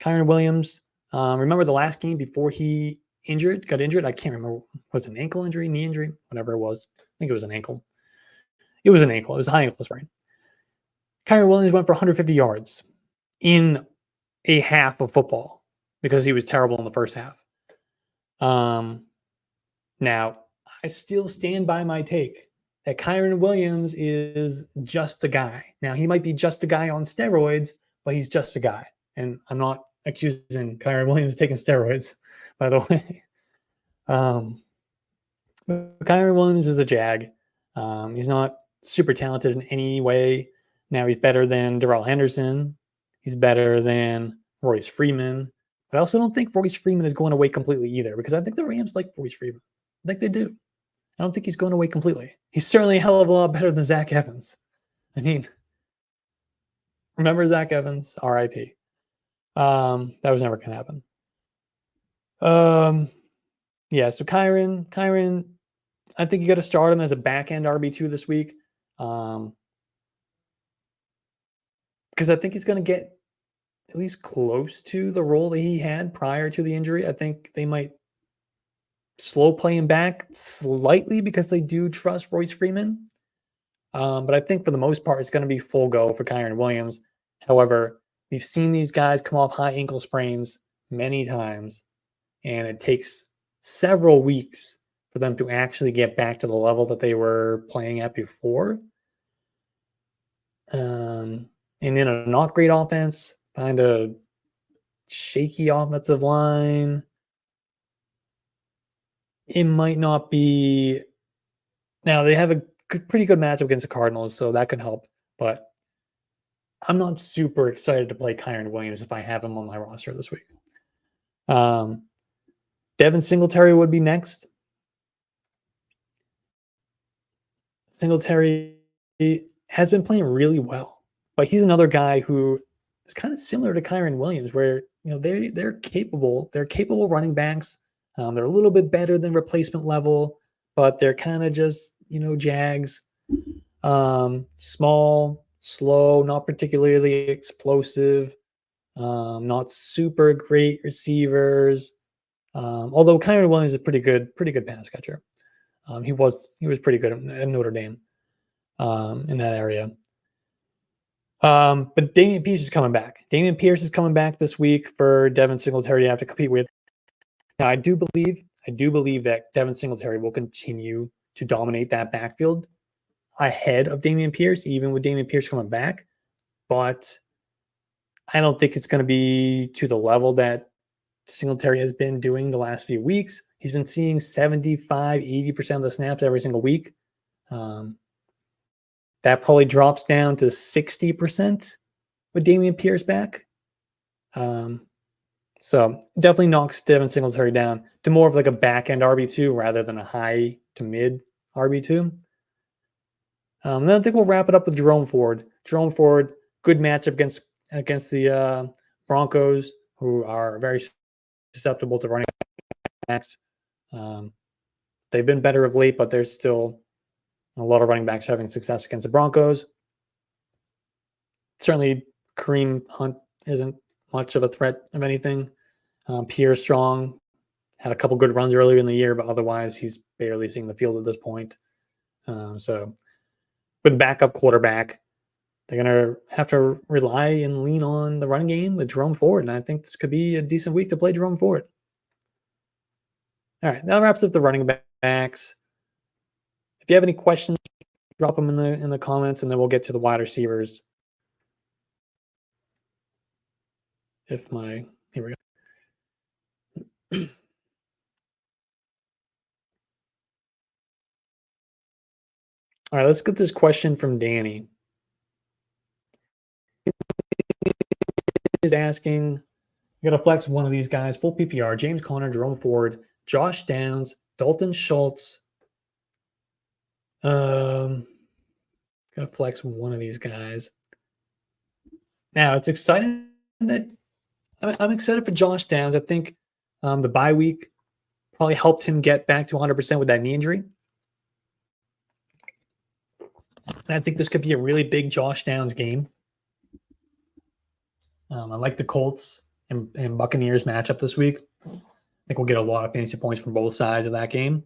Kyren Williams. Remember the last game before he got injured? I can't remember. Was it an ankle injury, knee injury, whatever it was? I think it was an ankle. It was an ankle. It was a high ankle sprain. Kyren Williams went for 150 yards in a half of football because he was terrible in the first half. Now, I still stand by my take that Kyren Williams is just a guy. Now, he might be just a guy on steroids, but he's just a guy. And I'm not accusing Kyren Williams of taking steroids, by the way. Kyren Williams is a jag. He's not super talented in any way. Now, he's better than Darrell Henderson. He's better than Royce Freeman. But I also don't think Royce Freeman is going away completely either, because I think the Rams like Royce Freeman. I think they do. I don't think he's going away completely. He's certainly a hell of a lot better than Zach Evans. I mean, remember Zach Evans? R.I.P. That was never going to happen. Yeah, so Kyren, I think you got to start him as a back-end RB2 this week. Because I think he's going to get at least close to the role that he had prior to the injury. I think they might slow play him back slightly because they do trust Royce Freeman. But I think for the most part, it's going to be full go for Kyren Williams. However, we've seen these guys come off high ankle sprains many times, and it takes several weeks for them to actually get back to the level that they were playing at before. And in a not great offense, kind of shaky offensive line, it might not be. Now, they have a pretty good matchup against the Cardinals, so that could help. But I'm not super excited to play Kyren Williams if I have him on my roster this week. Devin Singletary would be next. Singletary has been playing really well, but he's another guy who is kind of similar to Kyren Williams, where they're capable. They're capable running backs. They're a little bit better than replacement level, but they're kind of just jags. Small, slow, not particularly explosive, not super great receivers. Although Kyren Williams is a pretty good pass catcher. He was pretty good at Notre Dame in that area. But Dameon Pierce is coming back. Dameon Pierce is coming back this week for Devin Singletary to have to compete with. Now, I do believe that Devin Singletary will continue to dominate that backfield ahead of Dameon Pierce, even with Dameon Pierce coming back. But I don't think it's going to be to the level that Singletary has been doing the last few weeks. He's been seeing 75, 80% of the snaps every single week. That probably drops down to 60% with Dameon Pierce back. So definitely knocks Devin Singletary down to more of like a back-end RB2 rather than a high to mid RB2. Then I think we'll wrap it up with Jerome Ford. Jerome Ford, good matchup against the Broncos, who are very susceptible to running backs. They've been better of late, but there's still a lot of running backs having success against the Broncos. Certainly, Kareem Hunt isn't much of a threat of anything. Pierre Strong had a couple good runs earlier in the year, but otherwise he's barely seeing the field at this point. So with backup quarterback, they're going to have to rely and lean on the running game with Jerome Ford. And I think this could be a decent week to play Jerome Ford. All right, that wraps up the running backs. If you have any questions, drop them in the comments, and then we'll get to the wide receivers. Here we go. All right, let's get this question from Danny. Is asking, you got to flex one of these guys, full PPR, James Conner, Jerome Ford, Josh Downs, Dalton Schultz. Got to flex one of these guys. Now, it's exciting that I'm excited for Josh Downs. I think the bye week probably helped him get back to 100% with that knee injury. And I think this could be a really big Josh Downs game. I like the Colts and Buccaneers matchup this week. I think we'll get a lot of fantasy points from both sides of that game.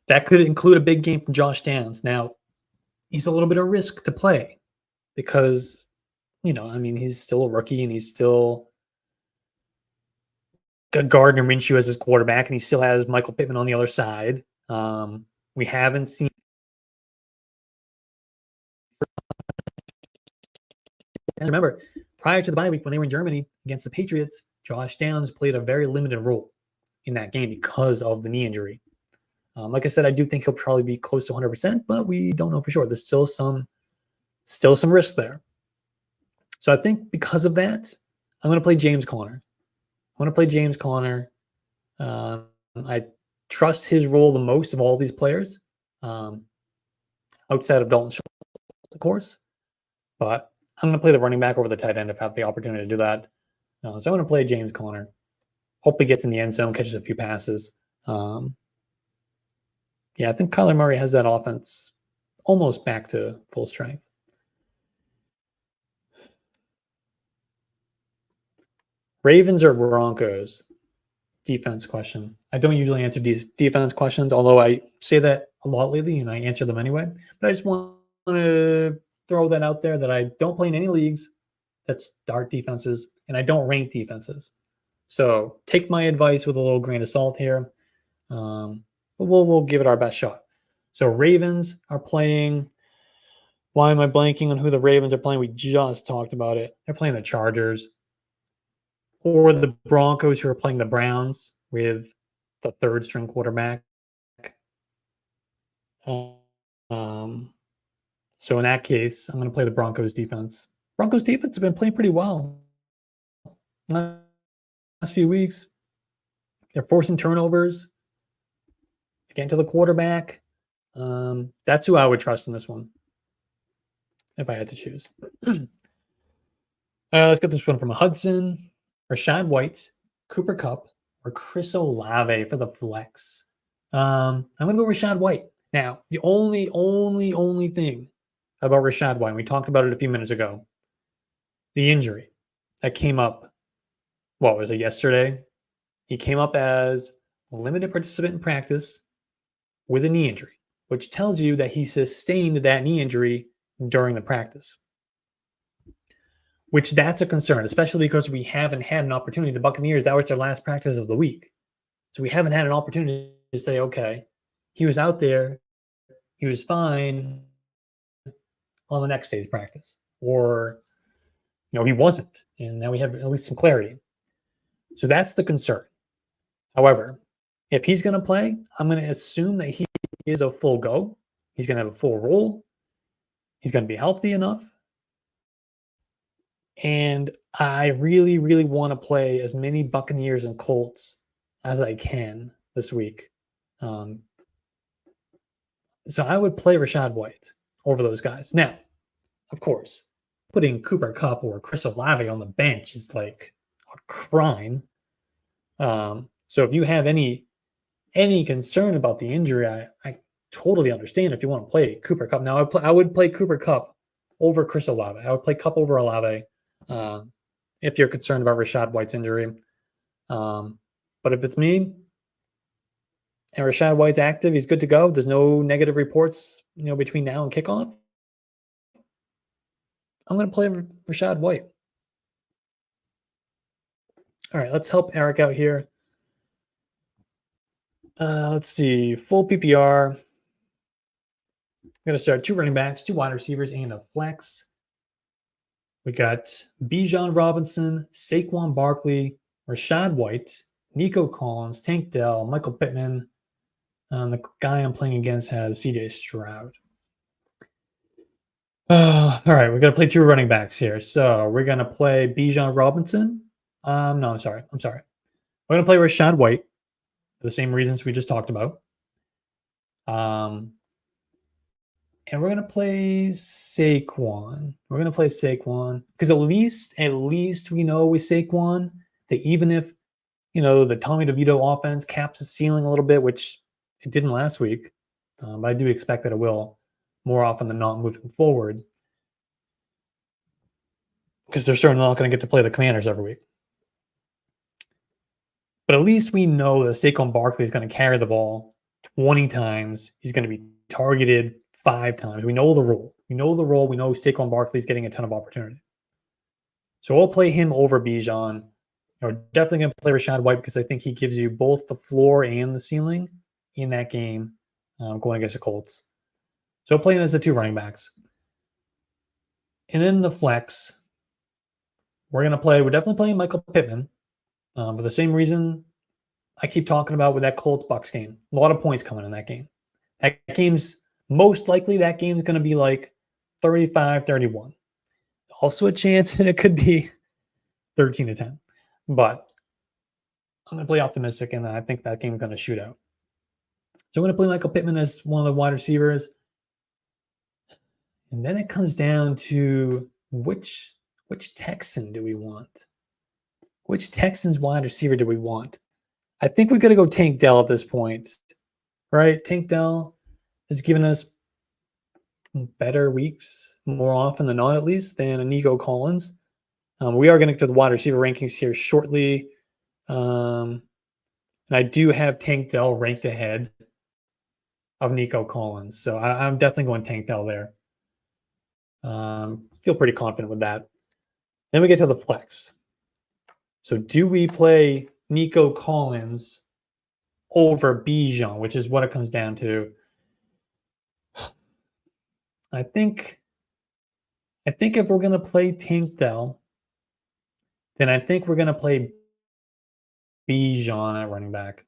That could include a big game from Josh Downs. Now, he's a little bit of risk to play because, he's still a rookie and he's still got Gardner Minshew as his quarterback and he still has Michael Pittman on the other side. We haven't seen. And remember, prior to the bye week when they were in Germany against the Patriots, Josh Downs played a very limited role in that game because of the knee injury. Like I said, I do think he'll probably be close to 100%, but we don't know for sure. There's still some risk there. So I think because of that, I'm going to play James Conner. I trust his role the most of all these players, outside of Dalton Schultz, of course. But I'm going to play the running back over the tight end if I have the opportunity to do that. So I'm going to play James Conner. Hope he gets in the end zone, catches a few passes. I think Kyler Murray has that offense almost back to full strength. Ravens or Broncos? Defense question. I don't usually answer these defense questions, although I say that a lot lately and I answer them anyway. But I just want to throw that out there that I don't play in any leagues that start defenses and I don't rank defenses. So take my advice with a little grain of salt here. But we'll give it our best shot. So Ravens are playing. Why am I blanking on who the Ravens are playing? We just talked about it. They're playing the Chargers. Or the Broncos who are playing the Browns with the third string quarterback. So in that case, I'm going to play the Broncos defense. Broncos defense have been playing pretty well last few weeks. They're forcing turnovers. Getting to the quarterback. That's who I would trust in this one if I had to choose. Let's get this one from Hudson. Rashad White, Cooper Kupp, or Chris Olave for the flex. I'm going to go Rashad White. Now, the only thing about Rashad White, we talked about it a few minutes ago, the injury that came up, what was it, yesterday? He came up as a limited participant in practice with a knee injury, which tells you that he sustained that knee injury during the practice. Which that's a concern, especially because we haven't had an opportunity. The Buccaneers, that was their last practice of the week. So we haven't had an opportunity to say, okay, he was out there, he was fine on the next day's practice. Or, he wasn't. And now we have at least some clarity. So that's the concern. However, if he's going to play, I'm going to assume that he is a full go. He's going to have a full role. He's going to be healthy enough. And I really, really want to play as many Buccaneers and Colts as I can this week. So I would play Rashad White over those guys. Now, of course, putting Cooper Kupp or Chris Olave on the bench is like a crime. So if you have any concern about the injury, I totally understand if you want to play Cooper Kupp. Now, I would play Cooper Kupp over Chris Olave. I would play Kupp over Olave. If you're concerned about Rashad White's injury. But if it's me, and Rachaad White's active, he's good to go. There's no negative reports, between now and kickoff. I'm going to play Rachaad White. All right, let's help Eric out here. Let's see, full PPR. I'm going to start 2 running backs, 2 wide receivers, and a flex. We got Bijan Robinson, Saquon Barkley, Rachaad White, Nico Collins, Tank Dell, Michael Pittman. The guy I'm playing against has CJ Stroud. All right, we're going to play 2 running backs here. So we're going to play Bijan Robinson. No, I'm sorry. We're going to play Rachaad White for the same reasons we just talked about. And we're going to play Saquon. Because at least we know with Saquon that even if, the Tommy DeVito offense caps the ceiling a little bit, which it didn't last week, but I do expect that it will more often than not moving forward, because they're certainly not going to get to play the Commanders every week. But at least we know that Saquon Barkley is going to carry the ball 20 times. He's going to be targeted 5 times. We know the rule. We know Saquon Barkley is getting a ton of opportunity. So we'll play him over Bijan. We're definitely going to play Rachaad White because I think he gives you both the floor and the ceiling in that game going against the Colts. So playing as the 2 running backs. And then the flex, we're definitely playing Michael Pittman for the same reason I keep talking about with that Colts-Bucks game. A lot of points coming in that game. Most likely that game's going to be like 35-31. Also a chance that it could be 13-10. But I'm going to play optimistic, and I think that game's going to shoot out. So I'm going to play Michael Pittman as one of the wide receivers. And then it comes down to which Texan do we want? Which Texans wide receiver do we want? I think we're going to go Tank Dell at this point, right? Tank Dell has given us better weeks, more often than not at least, than a Nico Collins. We are going to get to the wide receiver rankings here shortly. And I do have Tank Dell ranked ahead of Nico Collins. So I'm definitely going Tank Dell there. Feel pretty confident with that. Then we get to the flex. So do we play Nico Collins over Bijan, which is what it comes down to? I think if we're going to play Tank Dell, then I think we're going to play Bijan at running back.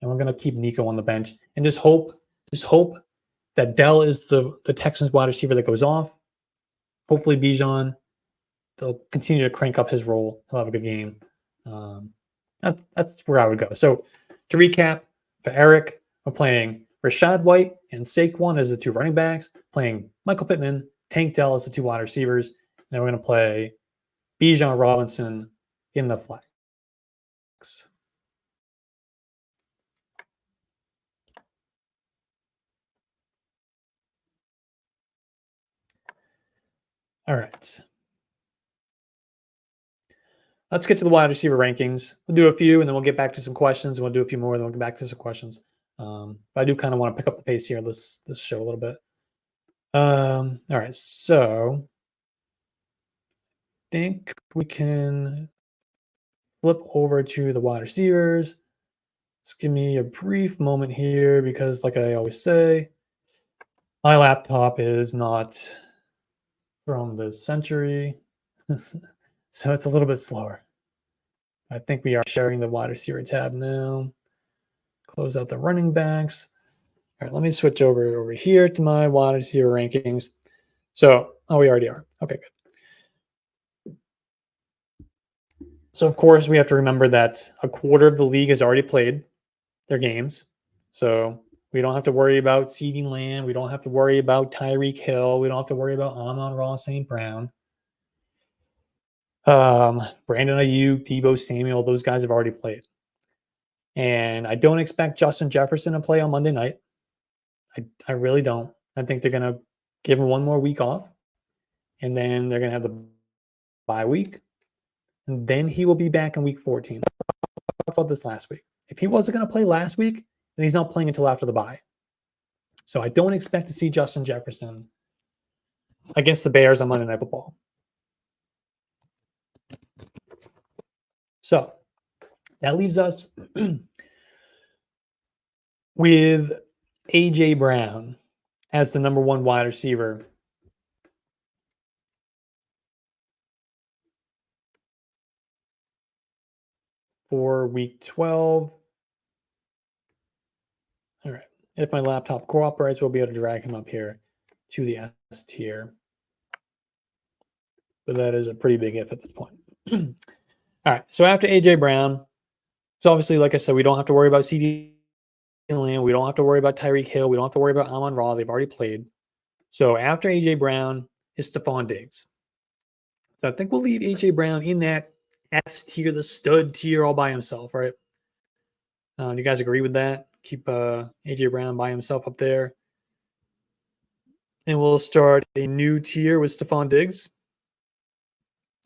And we're going to keep Nico on the bench and just hope that Dell is the Texans wide receiver that goes off. Hopefully Bijan, they'll continue to crank up his role. He'll have a good game. That's where I would go. So to recap, for Eric, we're playing Rachaad White and Saquon as the 2 running backs, playing Michael Pittman, Tank Dell as the 2 wide receivers. And then we're going to play Bijan Robinson in the flex. All right. Let's get to the wide receiver rankings. We'll do a few, and then we'll get back to some questions. And we'll do a few more, and then we'll get back to some questions. But I do kind of want to pick up the pace here this show a little bit. All right, so I think we can flip over to the wide receivers. Just give me a brief moment here because, like I always say, my laptop is not from this century, so it's a little bit slower. I think we are sharing the wide receiver tab now. Close out the running backs. All right, let me switch over here to my wide receiver rankings. So, we already are. Okay, good. So, of course, we have to remember that a quarter of the league has already played their games. So, we don't have to worry about CeeDee Lamb. We don't have to worry about Tyreek Hill. We don't have to worry about Amon-Ra St. Brown. Brandon Ayuk, Deebo Samuel, those guys have already played. And I don't expect Justin Jefferson to play on Monday night. I really don't. I think they're going to give him one more week off. And then they're going to have the bye week. And then he will be back in week 14. I talked about this last week. If he wasn't going to play last week, and he's not playing until after the bye. So I don't expect to see Justin Jefferson against the Bears on Monday Night Football. So that leaves us with A.J. Brown as the number one wide receiver for Week 12. All right. If my laptop cooperates, we'll be able to drag him up here to the S tier. But that is a pretty big if at this point. All right. So after A.J. Brown, so obviously, like I said, we don't have to worry about CD Lamb. We don't have to worry about Tyreek Hill. We don't have to worry about Amon-Ra. They've already played. So after A.J. Brown is Stephon Diggs. So I think we'll leave A.J. Brown in that S tier, the stud tier, all by himself, right? Do you guys agree with that? Keep A.J. Brown by himself up there. And we'll start a new tier with Stephon Diggs.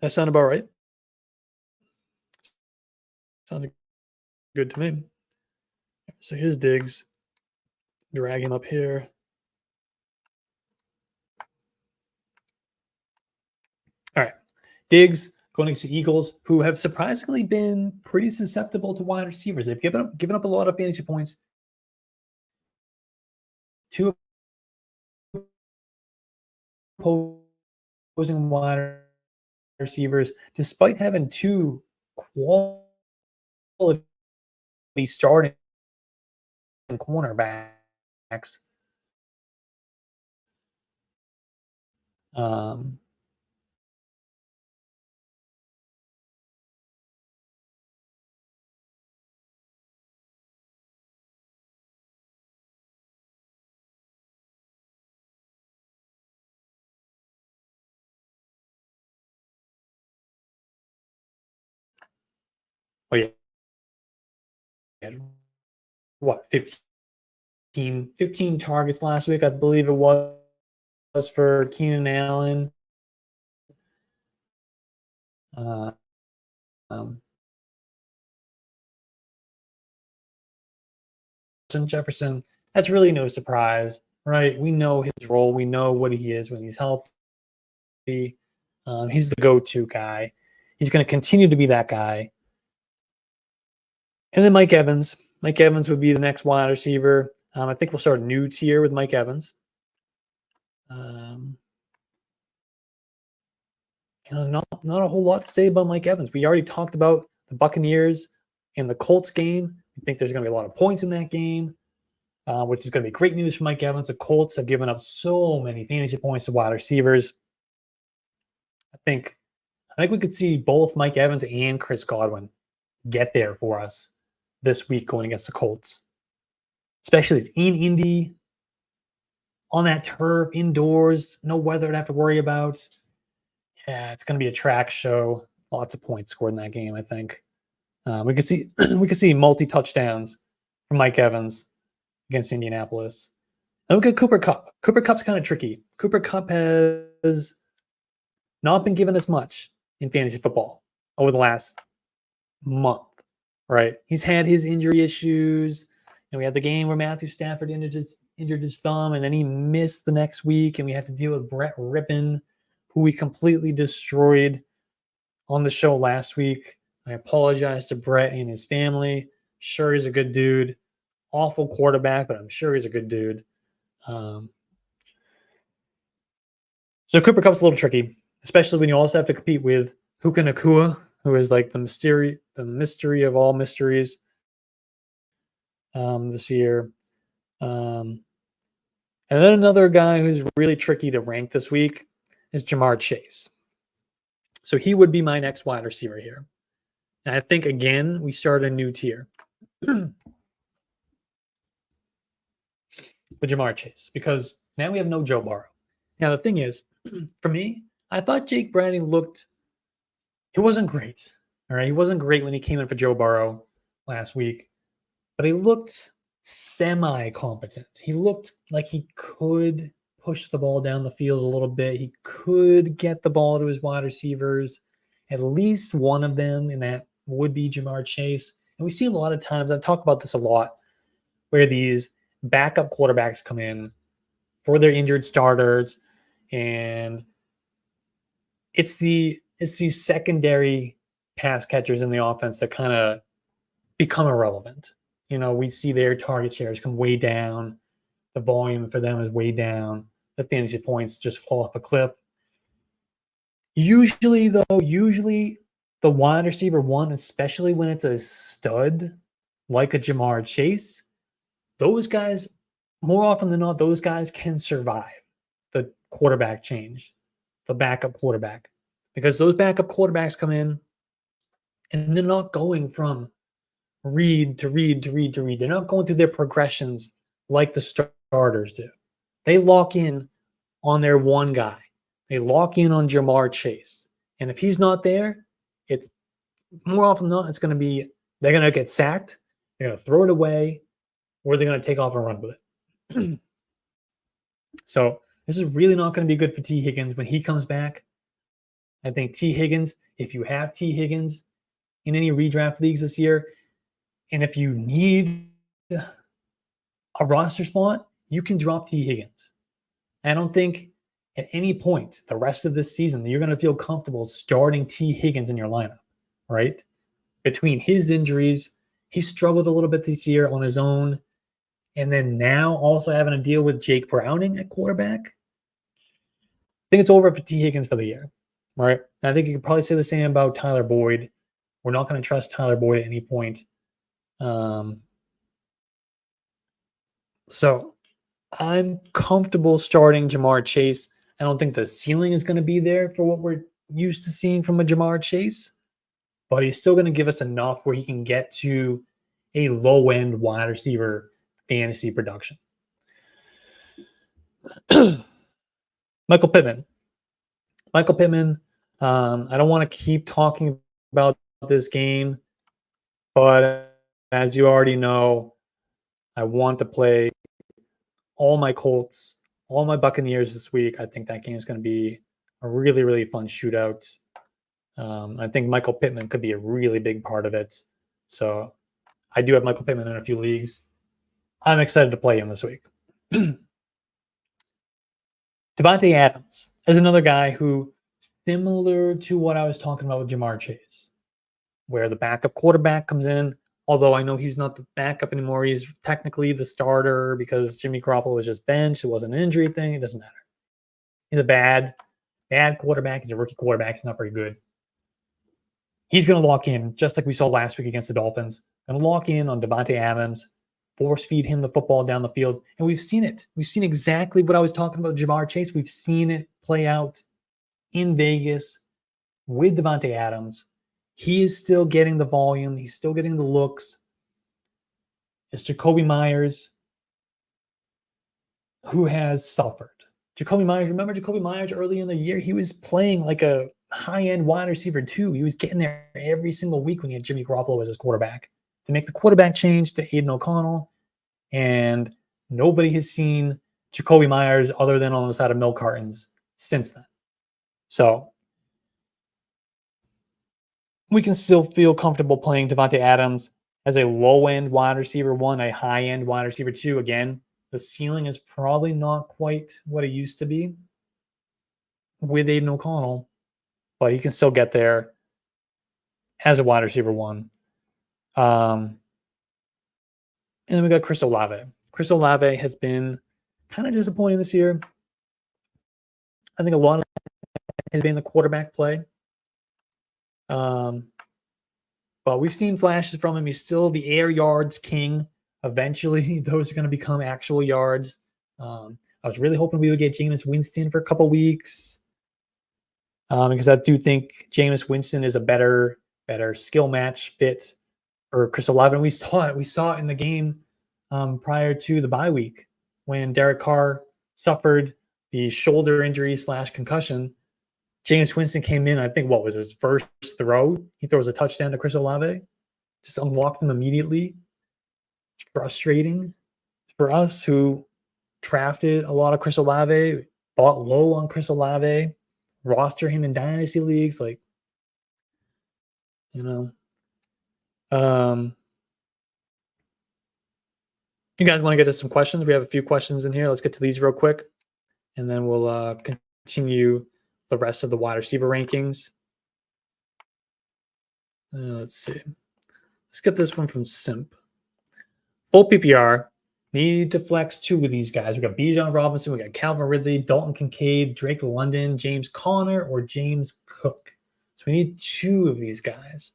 That sound about right? Sounds good to me. So here's Diggs. Drag him up here. All right. Diggs going against the Eagles, who have surprisingly been pretty susceptible to wide receivers. They've given up a lot of fantasy points to opposing wide receivers, despite having two quality starting cornerbacks. Oh, yeah. What, 15 targets last week, I believe it was for Keenan Allen. Jefferson, that's really no surprise, right? We know his role. We know what he is when he's healthy. He's the go-to guy. He's going to continue to be that guy. And then Mike Evans. Mike Evans would be the next wide receiver. I think we'll start a new tier with Mike Evans. Not a whole lot to say about Mike Evans. We already talked about the Buccaneers and the Colts game. I think there's going to be a lot of points in that game, which is going to be great news for Mike Evans. The Colts have given up so many fantasy points to wide receivers. I think we could see both Mike Evans and Chris Godwin get there for us this week going against the Colts, especially in Indy, on that turf, indoors, no weather to have to worry about. Yeah, it's going to be a track show. Lots of points scored in that game, I think. We could see multi-touchdowns from Mike Evans against Indianapolis. And look at Cooper Kupp. Cooper Kupp's kind of tricky. Cooper Kupp has not been given as much in fantasy football over the last month, right? He's had his injury issues. And we had the game where Matthew Stafford injured his thumb, and then he missed the next week, and we had to deal with Brett Rippon, who we completely destroyed on the show last week. I apologize to Brett and his family. Sure, he's a good dude. Awful quarterback, but I'm sure he's a good dude. So Cooper Kupp's a little tricky, especially when you also have to compete with Puka Nacua, who is like the mystery of all mysteries this year. And then another guy who's really tricky to rank this week is Jamar Chase. So he would be my next wide receiver here. And I think, again, we start a new tier with Jamar Chase because now we have no Joe Burrow. Now, the thing is, for me, I thought Jake Browning he wasn't great. All right. He wasn't great when he came in for Joe Burrow last week, but he looked semi-competent. He looked like he could push the ball down the field a little bit. He could get the ball to his wide receivers, at least one of them, and that would be Jamar Chase. And we see a lot of times, I talk about this a lot, where these backup quarterbacks come in for their injured starters, and it's these secondary pass catchers in the offense that kind of become irrelevant. We see their target shares come way down. The volume for them is way down. The fantasy points just fall off a cliff. Usually the wide receiver one, especially when it's a stud like a Jamar Chase, those guys, more often than not, those guys can survive the quarterback change, the backup quarterback, because those backup quarterbacks come in and they're not going from read to read to read to read. They're not going through their progressions like the starters do. They lock in on their one guy. They lock in on Jamar Chase. And if he's not there, it's more often than not, it's going to be, they're going to get sacked, they're going to throw it away, or they're going to take off and run with it. So this is really not going to be good for T. Higgins when he comes back. I think T. Higgins, if you have T. Higgins in any redraft leagues this year, and if you need a roster spot, you can drop T. Higgins. I don't think at any point the rest of this season that you're going to feel comfortable starting T. Higgins in your lineup, right? Between his injuries, he struggled a little bit this year on his own, and then now also having to deal with Jake Browning at quarterback. I think it's over for T. Higgins for the year, right? And I think you could probably say the same about Tyler Boyd. We're not going to trust Tyler Boyd at any point. So I'm comfortable starting Jamar Chase. I don't think the ceiling is going to be there for what we're used to seeing from a Jamar Chase, but he's still going to give us enough where he can get to a low-end wide receiver fantasy production. Michael Pittman. I don't want to keep talking about this game, but as you already know, I want to play all my Colts, all my Buccaneers this week. I think that game is going to be a really, really fun shootout. I think Michael Pittman could be a really big part of it. So I do have Michael Pittman in a few leagues. I'm excited to play him this week. Devontae Adams is another guy who, similar to what I was talking about with Jamar Chase, where the backup quarterback comes in. Although I know he's not the backup anymore. He's technically the starter because Jimmy Garoppolo was just benched. It wasn't an injury thing. It doesn't matter. He's a bad quarterback. He's a rookie quarterback. He's not very good. He's going to lock in, just like we saw last week against the Dolphins. Going to lock in on Devontae Adams, force feed him the football down the field. And we've seen it. We've seen exactly what I was talking about Jamar Chase. We've seen it play out in Vegas with Devontae Adams. He is still getting the volume. He's still getting the looks. It's Jacoby Myers who has suffered. Remember Jacoby Myers early in the year? He was playing like a high-end wide receiver too. He was getting there every single week when he had Jimmy Garoppolo as his quarterback. To make the quarterback change to Aiden O'Connell, and nobody has seen Jacoby Myers other than on the side of milk cartons since then. So we can still feel comfortable playing Devontae Adams as a low-end wide receiver one, a high-end wide receiver two. Again, the ceiling is probably not quite what it used to be with Aiden O'Connell, but he can still get there as a wide receiver one. And then we got Chris Olave. Chris Olave has been kind of disappointing this year. I think a lot of it has been the quarterback play. But we've seen flashes from him. He's still the air yards king. Eventually, those are going to become actual yards. I was really hoping we would get Jameis Winston for a couple weeks, because I do think Jameis Winston is a better skill match fit for Chris Olave. And we saw it. We saw it in the game prior to the bye week when Derek Carr suffered the shoulder injury / concussion. Jameis Winston came in, I think, what was his first throw? He throws a touchdown to Chris Olave. Just unlocked him immediately. It's frustrating for us who drafted a lot of Chris Olave, bought low on Chris Olave, roster him in dynasty leagues. Like, You guys want to get to some questions? We have a few questions in here. Let's get to these real quick, and then we'll continue the rest of the wide receiver rankings. Let's see. Let's get this one from Simp. Full PPR. Need to flex 2 of these guys. We got Bijan Robinson, we got Calvin Ridley, Dalton Kincaid, Drake London, James Conner, or James Cook. So we need 2 of these guys.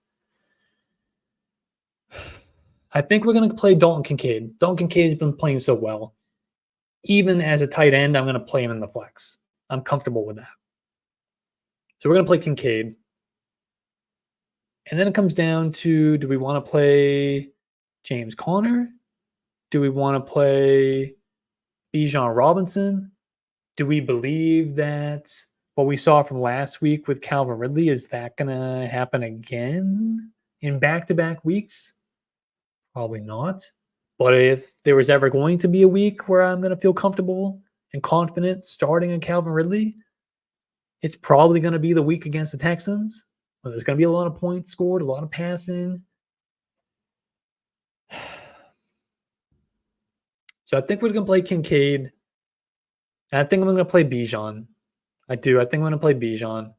I think we're going to play Dalton Kincaid. Dalton Kincaid has been playing so well. Even as a tight end, I'm going to play him in the flex. I'm comfortable with that. So we're going to play Kincaid. And then it comes down to, do we want to play James Conner? Do we want to play Bijan Robinson? Do we believe that what we saw from last week with Calvin Ridley, is that going to happen again in back-to-back weeks? Probably not. But if there was ever going to be a week where I'm going to feel comfortable and confident starting a Calvin Ridley, it's probably going to be the week against the Texans. Well, there's going to be a lot of points scored, a lot of passing. So I think we're going to play Kincaid. And I think I'm going to play Bijan. I think I'm going to play Bijan.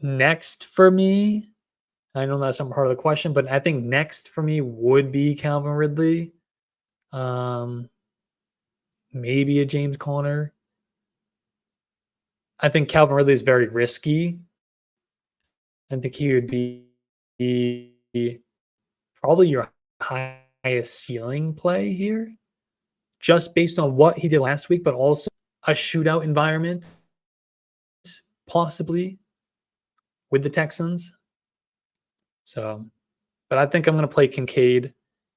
Next for me, I know that's not part of the question, but I think next for me would be Calvin Ridley. Maybe a James Conner. I think Calvin Ridley is very risky. I think he would be probably your highest ceiling play here, just based on what he did last week, but also a shootout environment, possibly with the Texans. So, but I think I'm going to play Kincaid.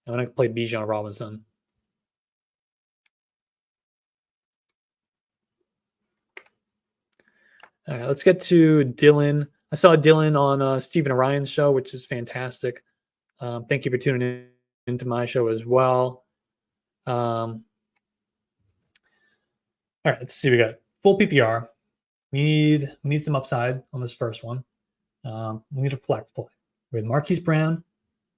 I'm going to play Bijan Robinson. All right, let's get to Dylan. I saw Dylan on Stephen Ryan's show, which is fantastic. Thank you for tuning into my show as well. All right, let's see. We got full PPR. We need some upside on this first one. We need a flex play with Marquise Brown,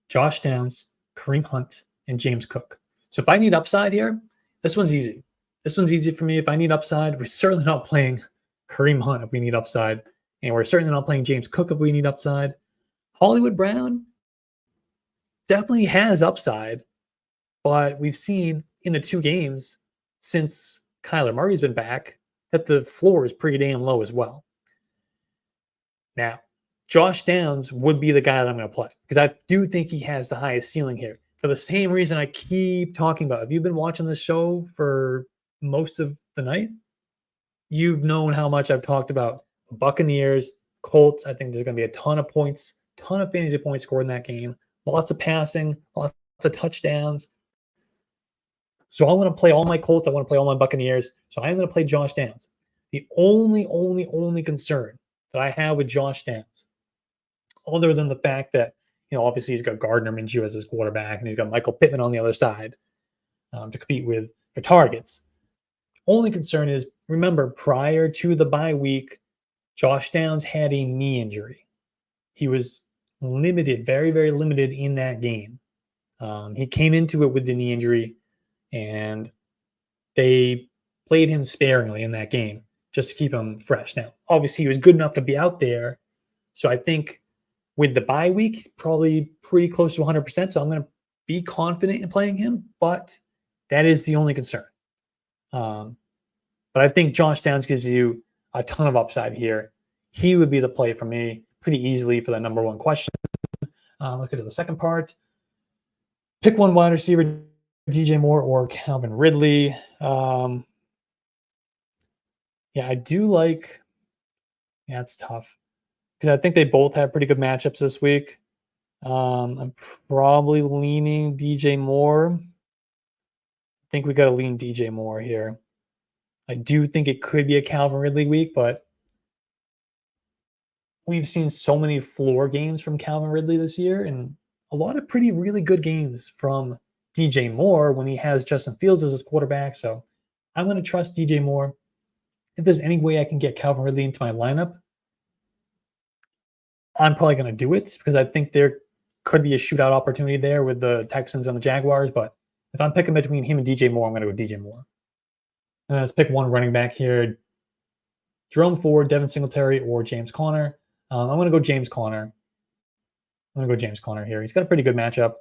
Josh Downs, Kareem Hunt, and James Cook. So if I need upside here, this one's easy. This one's easy for me. If I need upside, we're certainly not playing Kareem Hunt if we need upside. And we're certainly not playing James Cook if we need upside. Hollywood Brown definitely has upside, but we've seen in the 2 games since Kyler Murray's been back that the floor is pretty damn low as well. Now, Josh Downs would be the guy that I'm going to play because I do think he has the highest ceiling here for the same reason I keep talking about. If you've been watching this show for most of the night, you've known how much I've talked about Buccaneers, Colts. I think there's going to be a ton of points, ton of fantasy points scored in that game. Lots of passing, lots of touchdowns. So I want to play all my Colts. I want to play all my Buccaneers. So I'm going to play Josh Downs. The only concern that I have with Josh Downs, other than the fact that, obviously he's got Gardner Minshew as his quarterback and he's got Michael Pittman on the other side to compete with for targets. Only concern is, remember, prior to the bye week, Josh Downs had a knee injury. He was limited, very, very limited in that game. He came into it with the knee injury, and they played him sparingly in that game just to keep him fresh. Now, obviously, he was good enough to be out there, so I think with the bye week, he's probably pretty close to 100%, so I'm going to be confident in playing him, but that is the only concern. But I think Josh Downs gives you a ton of upside here. He would be the play for me pretty easily for the number 1 question. Let's get to the second part. Pick one wide receiver, DJ Moore or Calvin Ridley. Yeah, I do like. Yeah, it's tough because I think they both have pretty good matchups this week. I'm probably leaning DJ Moore. I think we got to lean DJ Moore here. I do think it could be a Calvin Ridley week, but we've seen so many floor games from Calvin Ridley this year and a lot of really good games from DJ Moore when he has Justin Fields as his quarterback. So I'm going to trust DJ Moore. If there's any way I can get Calvin Ridley into my lineup, I'm probably going to do it because I think they're could be a shootout opportunity there with the Texans and the Jaguars. But if I'm picking between him and DJ Moore, I'm going to go DJ Moore. And let's pick one running back here. Jerome Ford, Devin Singletary, or James Conner. I'm going to go James Conner. Here. He's got a pretty good matchup.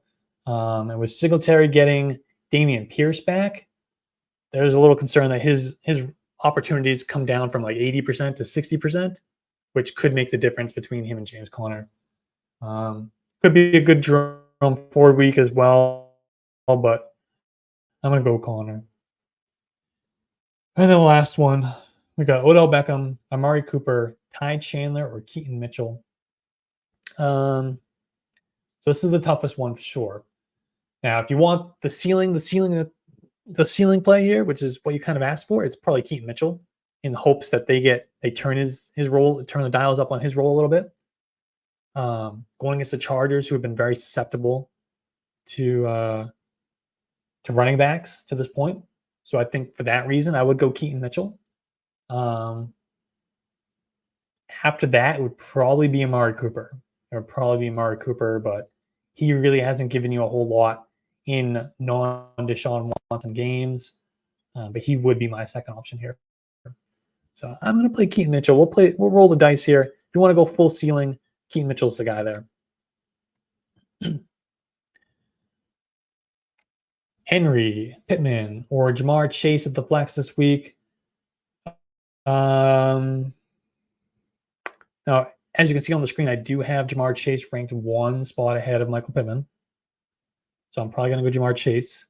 And with Singletary getting Dameon Pierce back, there's a little concern that his opportunities come down from like 80% to 60%, which could make the difference between him and James Conner. Could be a good Jerome Ford week as well, but I'm going to go Conner. And then the last one, we got Odell Beckham, Amari Cooper, Ty Chandler, or Keaton Mitchell. So this is the toughest one for sure. Now, if you want the ceiling play here, which is what you kind of asked for, it's probably Keaton Mitchell in the hopes that they turn his role, turn the dials up on his role a little bit. Going against the Chargers, who have been very susceptible to running backs to this point. So I think for that reason, I would go Keaton Mitchell. After that, it would probably be Amari Cooper. But he really hasn't given you a whole lot in non-Deshaun Watson games. But he would be my second option here. So I'm going to play Keaton Mitchell. We'll roll the dice here. If you want to go full ceiling, Keaton Mitchell's the guy there. Henry, Pittman, or Jamar Chase at the flex this week. Now, as you can see on the screen, I do have Jamar Chase ranked one spot ahead of Michael Pittman. So I'm probably going to go Jamar Chase.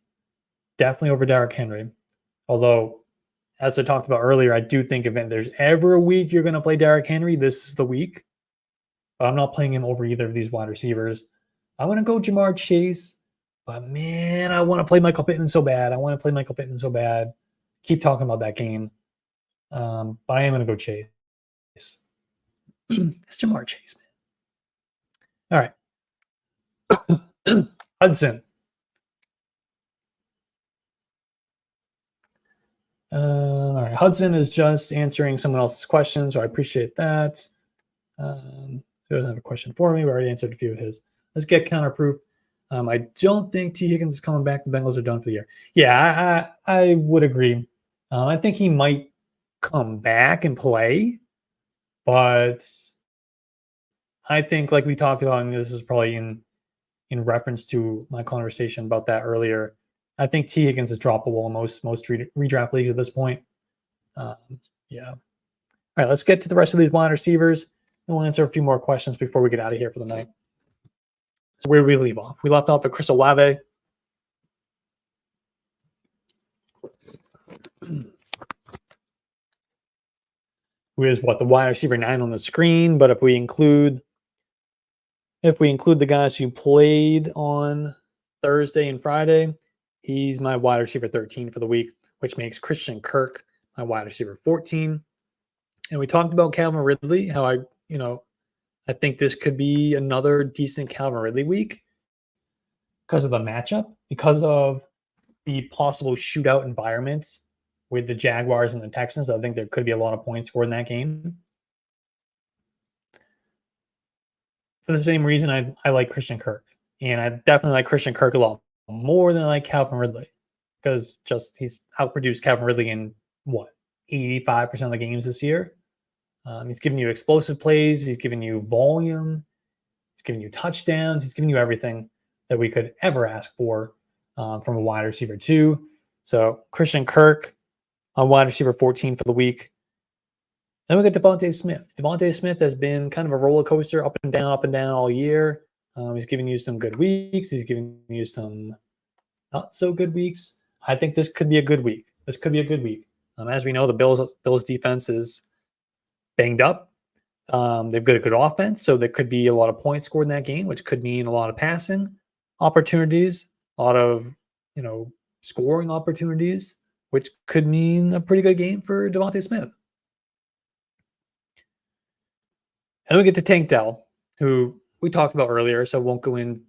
Definitely over Derrick Henry. Although, as I talked about earlier, I do think if there's ever a week you're going to play Derrick Henry, this is the week. But I'm not playing him over either of these wide receivers. I'm going to go Jamar Chase. But, man, I want to play Michael Pittman so bad. Keep talking about that game. But I am going to go Chase. It's Jamar Chase, man. All right. Hudson. All right. Hudson is just answering someone else's question, so I appreciate that. He doesn't have a question for me. We already answered a few of his. Let's get counterproof. I don't think T. Higgins is coming back. The Bengals are done for the year. Yeah, I would agree. I think he might come back and play, but I think, like we talked about, and this is probably in reference to my conversation about that earlier, I think T. Higgins is droppable in most redraft leagues at this point. Yeah. All right, let's get to the rest of these wide receivers, and we'll answer a few more questions before we get out of here for the night. So where did we leave off? We left off at Chris Olave. Who is the wide receiver 9 on the screen, but if we include the guys who played on Thursday and Friday, he's my wide receiver 13 for the week, which makes Christian Kirk my wide receiver 14. And we talked about Calvin Ridley, how I think this could be another decent Calvin Ridley week because of the matchup, because of the possible shootout environment with the Jaguars and the Texans. I think there could be a lot of points scored in that game. For the same reason, I like Christian Kirk. And I definitely like Christian Kirk a lot more than I like Calvin Ridley, because he's outproduced Calvin Ridley in 85% of the games this year. He's giving you explosive plays. He's giving you volume. He's giving you touchdowns. He's giving you everything that we could ever ask for from a wide receiver 2. So Christian Kirk on wide receiver 14 for the week. Then we got Devontae Smith. Devontae Smith has been kind of a roller coaster, up and down all year. He's giving you some good weeks. He's giving you some not so good weeks. I think this could be a good week. As we know, the Bills defense is banged up. They've got a good offense, so there could be a lot of points scored in that game, which could mean a lot of passing opportunities, a lot of scoring opportunities, which could mean a pretty good game for Devontae Smith. And we get to Tank Dell, who we talked about earlier, so I won't go in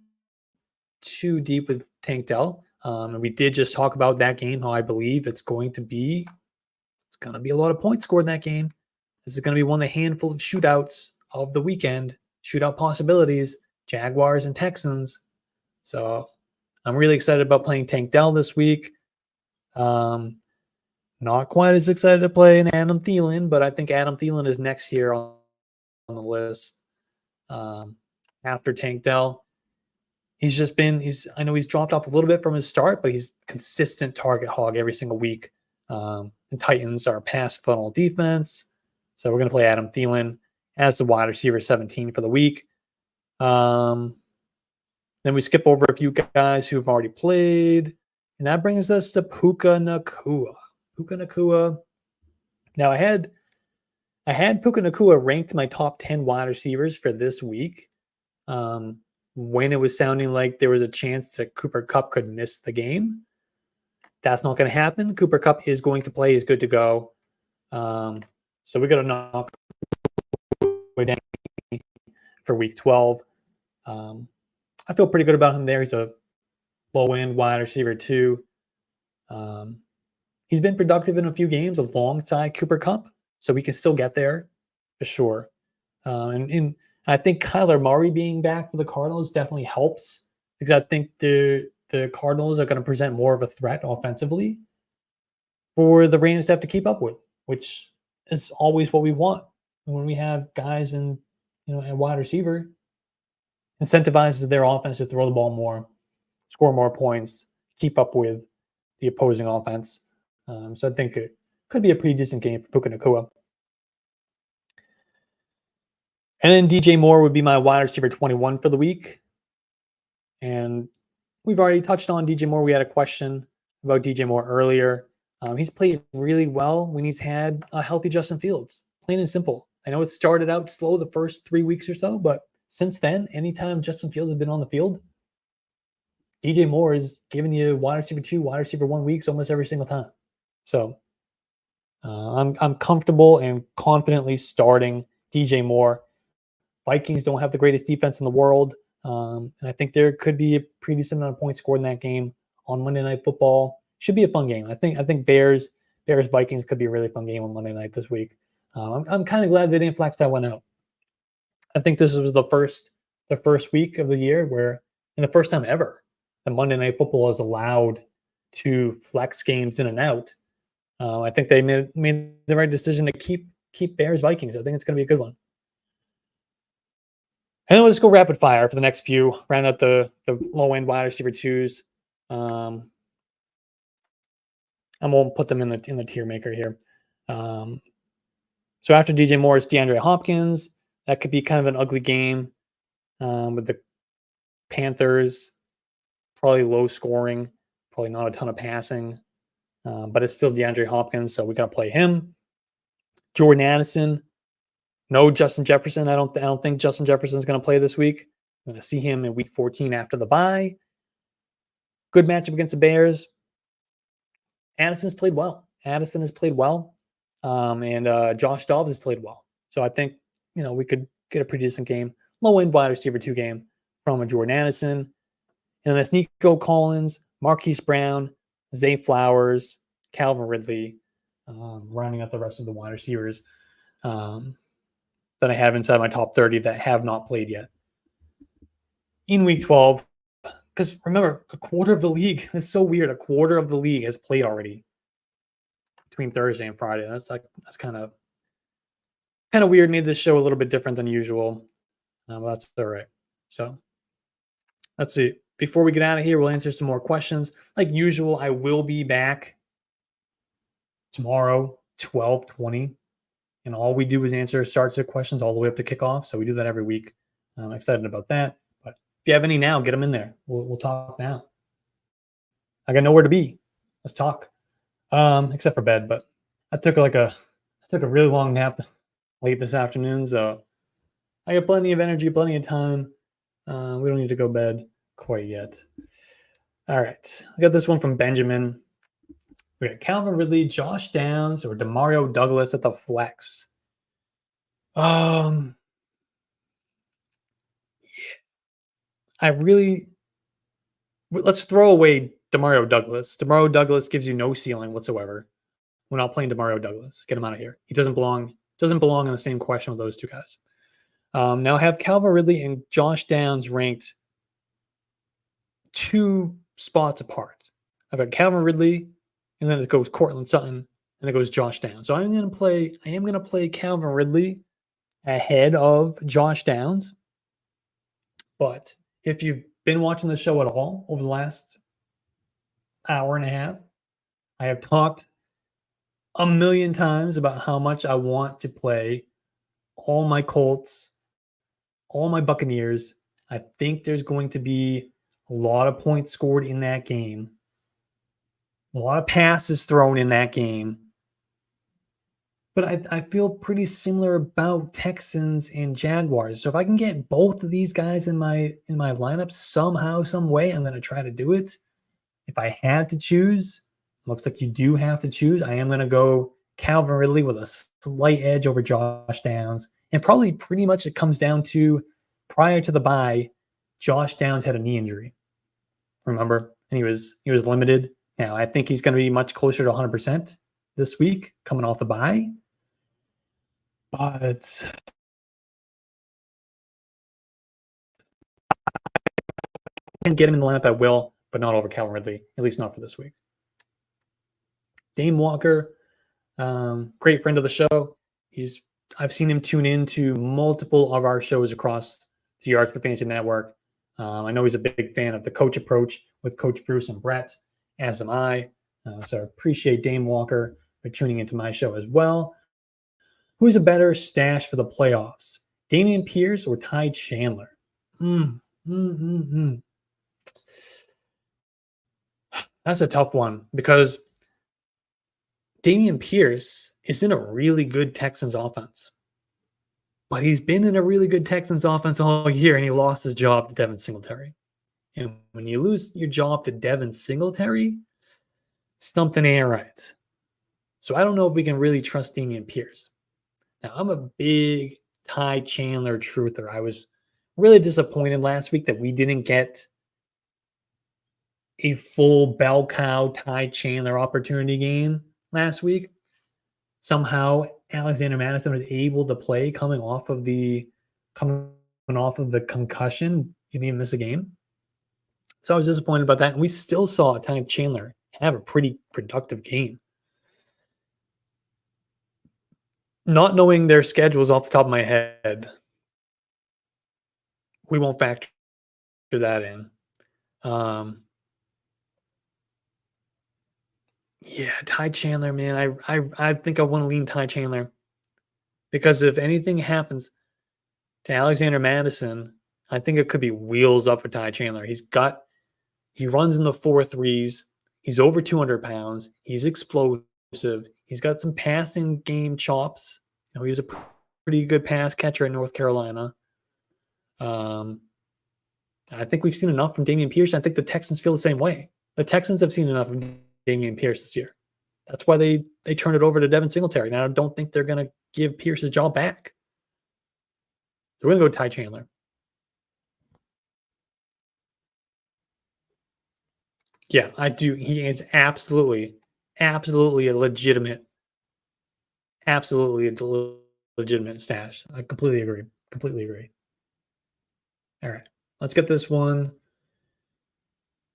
too deep with Tank Dell. And we did just talk about that game, how I believe it's going to be a lot of points scored in that game. This is going to be one of the handful of shootouts of the weekend, shootout possibilities. Jaguars and Texans. So I'm really excited about playing Tank Dell this week. Not quite as excited to play an Adam Thielen, but I think Adam Thielen is next here on the list. After Tank Dell, I know he's dropped off a little bit from his start, but he's consistent target hog every single week. And Titans are pass funnel defense. So we're going to play Adam Thielen as the wide receiver 17 for the week. Then we skip over a few guys who have already played. And that brings us to Puka Nacua. Puka Nacua. Now I had Puka Nacua ranked in my top 10 wide receivers for this week. When it was sounding like there was a chance that Cooper Kupp could miss the game. That's not going to happen. Cooper Kupp is going to play. He's good to go. So we got to knock down for week 12. I feel pretty good about him there. He's a low-end wide receiver too. He's been productive in a few games alongside Cooper Kupp, so we can still get there for sure. And I think Kyler Murray being back for the Cardinals definitely helps, because I think the Cardinals are going to present more of a threat offensively for the Rams to have to keep up with, which is always what we want. When we have guys in, a wide receiver, incentivizes their offense to throw the ball more, score more points, keep up with the opposing offense. So I think it could be a pretty decent game for Puka Nacua. And then DJ Moore would be my wide receiver 21 for the week. And we've already touched on DJ Moore. We had a question about DJ Moore earlier. He's played really well when he's had a healthy Justin Fields. Plain and simple. I know it started out slow the first 3 weeks or so, but since then, anytime Justin Fields has been on the field, DJ Moore is giving you wide receiver 2, wide receiver 1 weeks almost every single time. So I'm comfortable and confidently starting DJ Moore. Vikings don't have the greatest defense in the world, and I think there could be a pretty decent amount of points scored in that game on Monday Night Football. Should be a fun game. I think Bears Vikings could be a really fun game on Monday night this week. I'm kind of glad they didn't flex that one out. I think this was the first week of the year where, and the first time ever, that Monday Night Football is allowed to flex games in and out. I think they made the right decision to keep Bears Vikings. I think it's going to be a good one. And then we'll just go rapid fire for the next few. Round out the low end wide receiver 2s. I won't put them in the tier maker here. So after DJ Moore is DeAndre Hopkins. That could be kind of an ugly game with the Panthers. Probably low scoring, probably not a ton of passing, but it's still DeAndre Hopkins, so we got to play him. Jordan Addison, no Justin Jefferson. I don't think Justin Jefferson is going to play this week. I'm going to see him in week 14 after the bye. Good matchup against the Bears. Addison has played well. And Josh Dobbs has played well. So I think, we could get a pretty decent game. Low-end wide receiver 2 game from a Jordan Addison. And then that's Nico Collins, Marquise Brown, Zay Flowers, Calvin Ridley, rounding out the rest of the wide receivers that I have inside my top 30 that have not played yet. In week 12, because remember, a quarter of the league, it's so weird, a quarter of the league has played already between Thursday and Friday. That's kind of weird. Made this show a little bit different than usual. But that's all right. So let's see. Before we get out of here, we'll answer some more questions. Like usual, I will be back tomorrow, 12:20. And all we do is answer starts of questions all the way up to kickoff. So we do that every week. I'm excited about that. But if you have any now, get them in there. We'll talk now. I got nowhere to be. Let's talk. Except for bed. But I took a really long nap late this afternoon. So I got plenty of energy, plenty of time. We don't need to go to bed quite yet. All right. I got this one from Benjamin. We got Calvin Ridley, Josh Downs, or Demario Douglas at the flex. Let's throw away Demario Douglas. Demario Douglas gives you no ceiling whatsoever. We're not playing Demario Douglas. Get him out of here. He doesn't belong in the same question with those two guys. Now I have Calvin Ridley and Josh Downs ranked 2 spots apart. I've got Calvin Ridley, and then it goes Cortland Sutton, and it goes Josh Downs. So I am gonna play Calvin Ridley ahead of Josh Downs. But if you've been watching the show at all over the last hour and a half, I have talked a million times about how much I want to play all my Colts, all my Buccaneers. I think there's going to be a lot of points scored in that game, a lot of passes thrown in that game. But I feel pretty similar about Texans and Jaguars. So if I can get both of these guys in my lineup somehow, some way, I'm going to try to do it. If I had to choose, looks like you do have to choose. I am going to go Calvin Ridley with a slight edge over Josh Downs. And probably pretty much it comes down to prior to the bye, Josh Downs had a knee injury. Remember? And he was limited. Now, I think he's going to be much closer to 100% this week coming off the bye. But I can get him in the lineup, I will, but not over Calvin Ridley, at least not for this week. Dame Walker, great friend of the show. I've seen him tune in to multiple of our shows across the Yards Per Fantasy Network. I know he's a big fan of the coach approach with Coach Bruce and Brett, as am I. So I appreciate Dame Walker for tuning into my show as well. Who's a better stash for the playoffs? Dameon Pierce or Ty Chandler? That's a tough one because Dameon Pierce is in a really good Texans offense. But he's been in a really good Texans offense all year, and he lost his job to Devin Singletary. And when you lose your job to Devin Singletary, something ain't right. So I don't know if we can really trust Dameon Pierce. Now, I'm a big Ty Chandler truther. I was really disappointed last week that we didn't get a full bell cow Ty Chandler opportunity game last week. Somehow, Alexander Mattison was able to play coming off of the concussion. He didn't miss a game. So I was disappointed about that. And we still saw Ty Chandler have a pretty productive game. Not knowing their schedules off the top of my head, we won't factor that in. Yeah, Ty Chandler, man. I think I want to lean Ty Chandler because if anything happens to Alexander Mattison, I think it could be wheels up for Ty Chandler. He runs in the 4.3s. He's over 200 pounds. He's explosive. He's got some passing game chops. He was a pretty good pass catcher at North Carolina. I think we've seen enough from Dameon Pierce. I think the Texans feel the same way. The Texans have seen enough of Dameon Pierce this year. That's why they turned it over to Devin Singletary. Now I don't think they're going to give Pierce his job back. So we're going to go Ty Chandler. Yeah, I do. He is absolutely a legitimate stash. I completely agree. All right, let's get this one.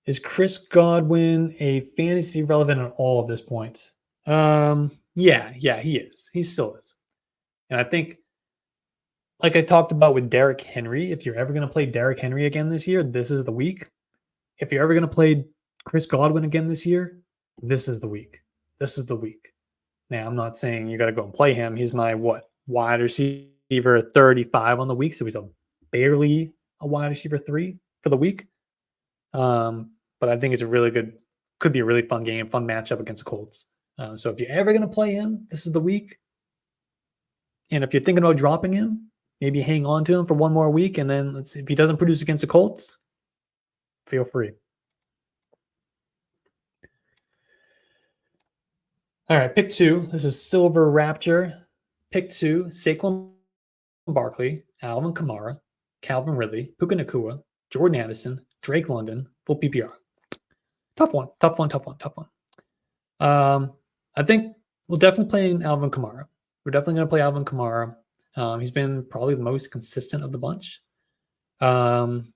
Is Chris Godwin a fantasy relevant at all at this point? Yeah, he is. He still is. And I think, like I talked about with Derrick Henry, if you're ever going to play Derrick Henry again this year, this is the week. If you're ever going to play Chris Godwin again this year, this is the week. Now, I'm not saying you got to go and play him. He's my, wide receiver 35 on the week. So he's barely a wide receiver 3 for the week. But I think it's could be a really fun game, fun matchup against the Colts. So if you're ever going to play him, this is the week. And if you're thinking about dropping him, maybe hang on to him for one more week. And then let's see if he doesn't produce against the Colts, feel free. All right, pick 2. This is Silver Rapture. Pick 2, Saquon Barkley, Alvin Kamara, Calvin Ridley, Puka Nacua, Jordan Addison, Drake London, full PPR. Tough one. I think we'll definitely play Alvin Kamara. We're definitely going to play Alvin Kamara. He's been probably the most consistent of the bunch. And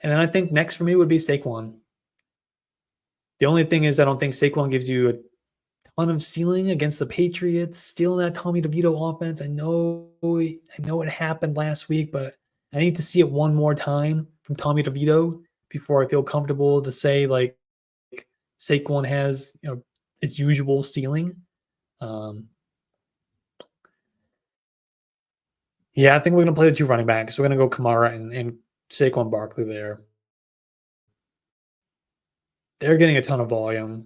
then I think next for me would be Saquon. The only thing is I don't think Saquon gives you a ton of ceiling against the Patriots, stealing that Tommy DeVito offense. I know it happened last week, but I need to see it one more time from Tommy DeVito before I feel comfortable to say like Saquon has its usual ceiling. Yeah, I think we're gonna play the two running backs. We're gonna go Kamara and Saquon Barkley there. They're getting a ton of volume.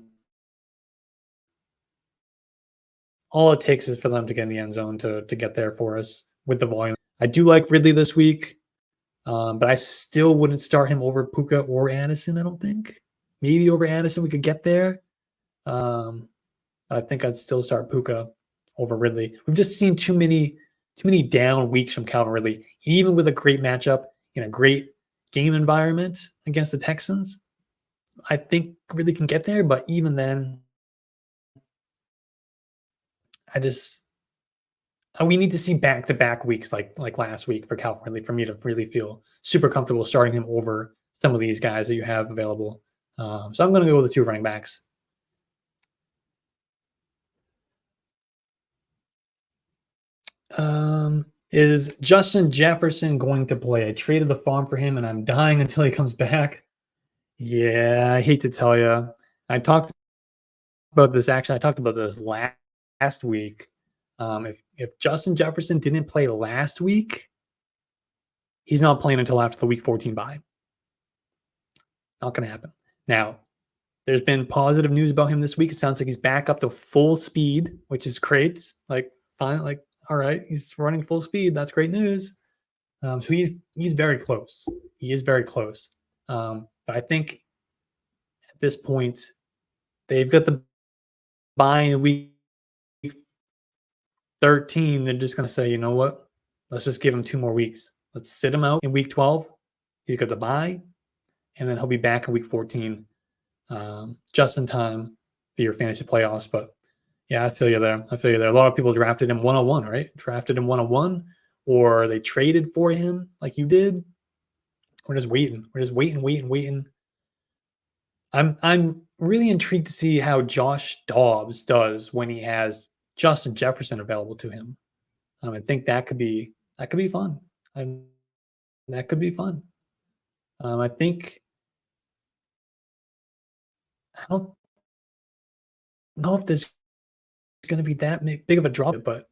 All it takes is for them to get in the end zone to get there for us with the volume. I do like Ridley this week, but I still wouldn't start him over Puka or Addison, I don't think. Maybe over Addison we could get there. But I think I'd still start Puka over Ridley. We've just seen too many down weeks from Calvin Ridley, even with a great matchup in a great game environment against the Texans. I think Ridley can get there, but even then, we need to see back-to-back weeks like last week for Calvin Ridley for me to really feel super comfortable starting him over some of these guys that you have available. So I'm going to go with the two running backs. Is Justin Jefferson going to play? I traded the farm for him, and I'm dying until he comes back. Yeah, I hate to tell you. I talked about this. Actually, I talked about this last week. If Justin Jefferson didn't play last week, he's not playing until after the Week 14 bye. Not going to happen. Now, there's been positive news about him this week. It sounds like he's back up to full speed, which is great. Like, fine. Like, all right, he's running full speed. That's great news. So he's very close. He is very close. But I think at this point, they've got the bye in week 13. They're just going to say, you know what? Let's just give him 2 more weeks. Let's sit him out in week 12. He's got the bye, and then he'll be back in week 14, just in time for your fantasy playoffs. But yeah, I feel you there. A lot of people drafted him 101, right? Drafted him 101, or they traded for him like you did. We're just waiting. Waiting. I'm really intrigued to see how Josh Dobbs does when he has Justin Jefferson available to him. I think that could be fun. That could be fun. I think I don't know if there's going to be that big of a drop, but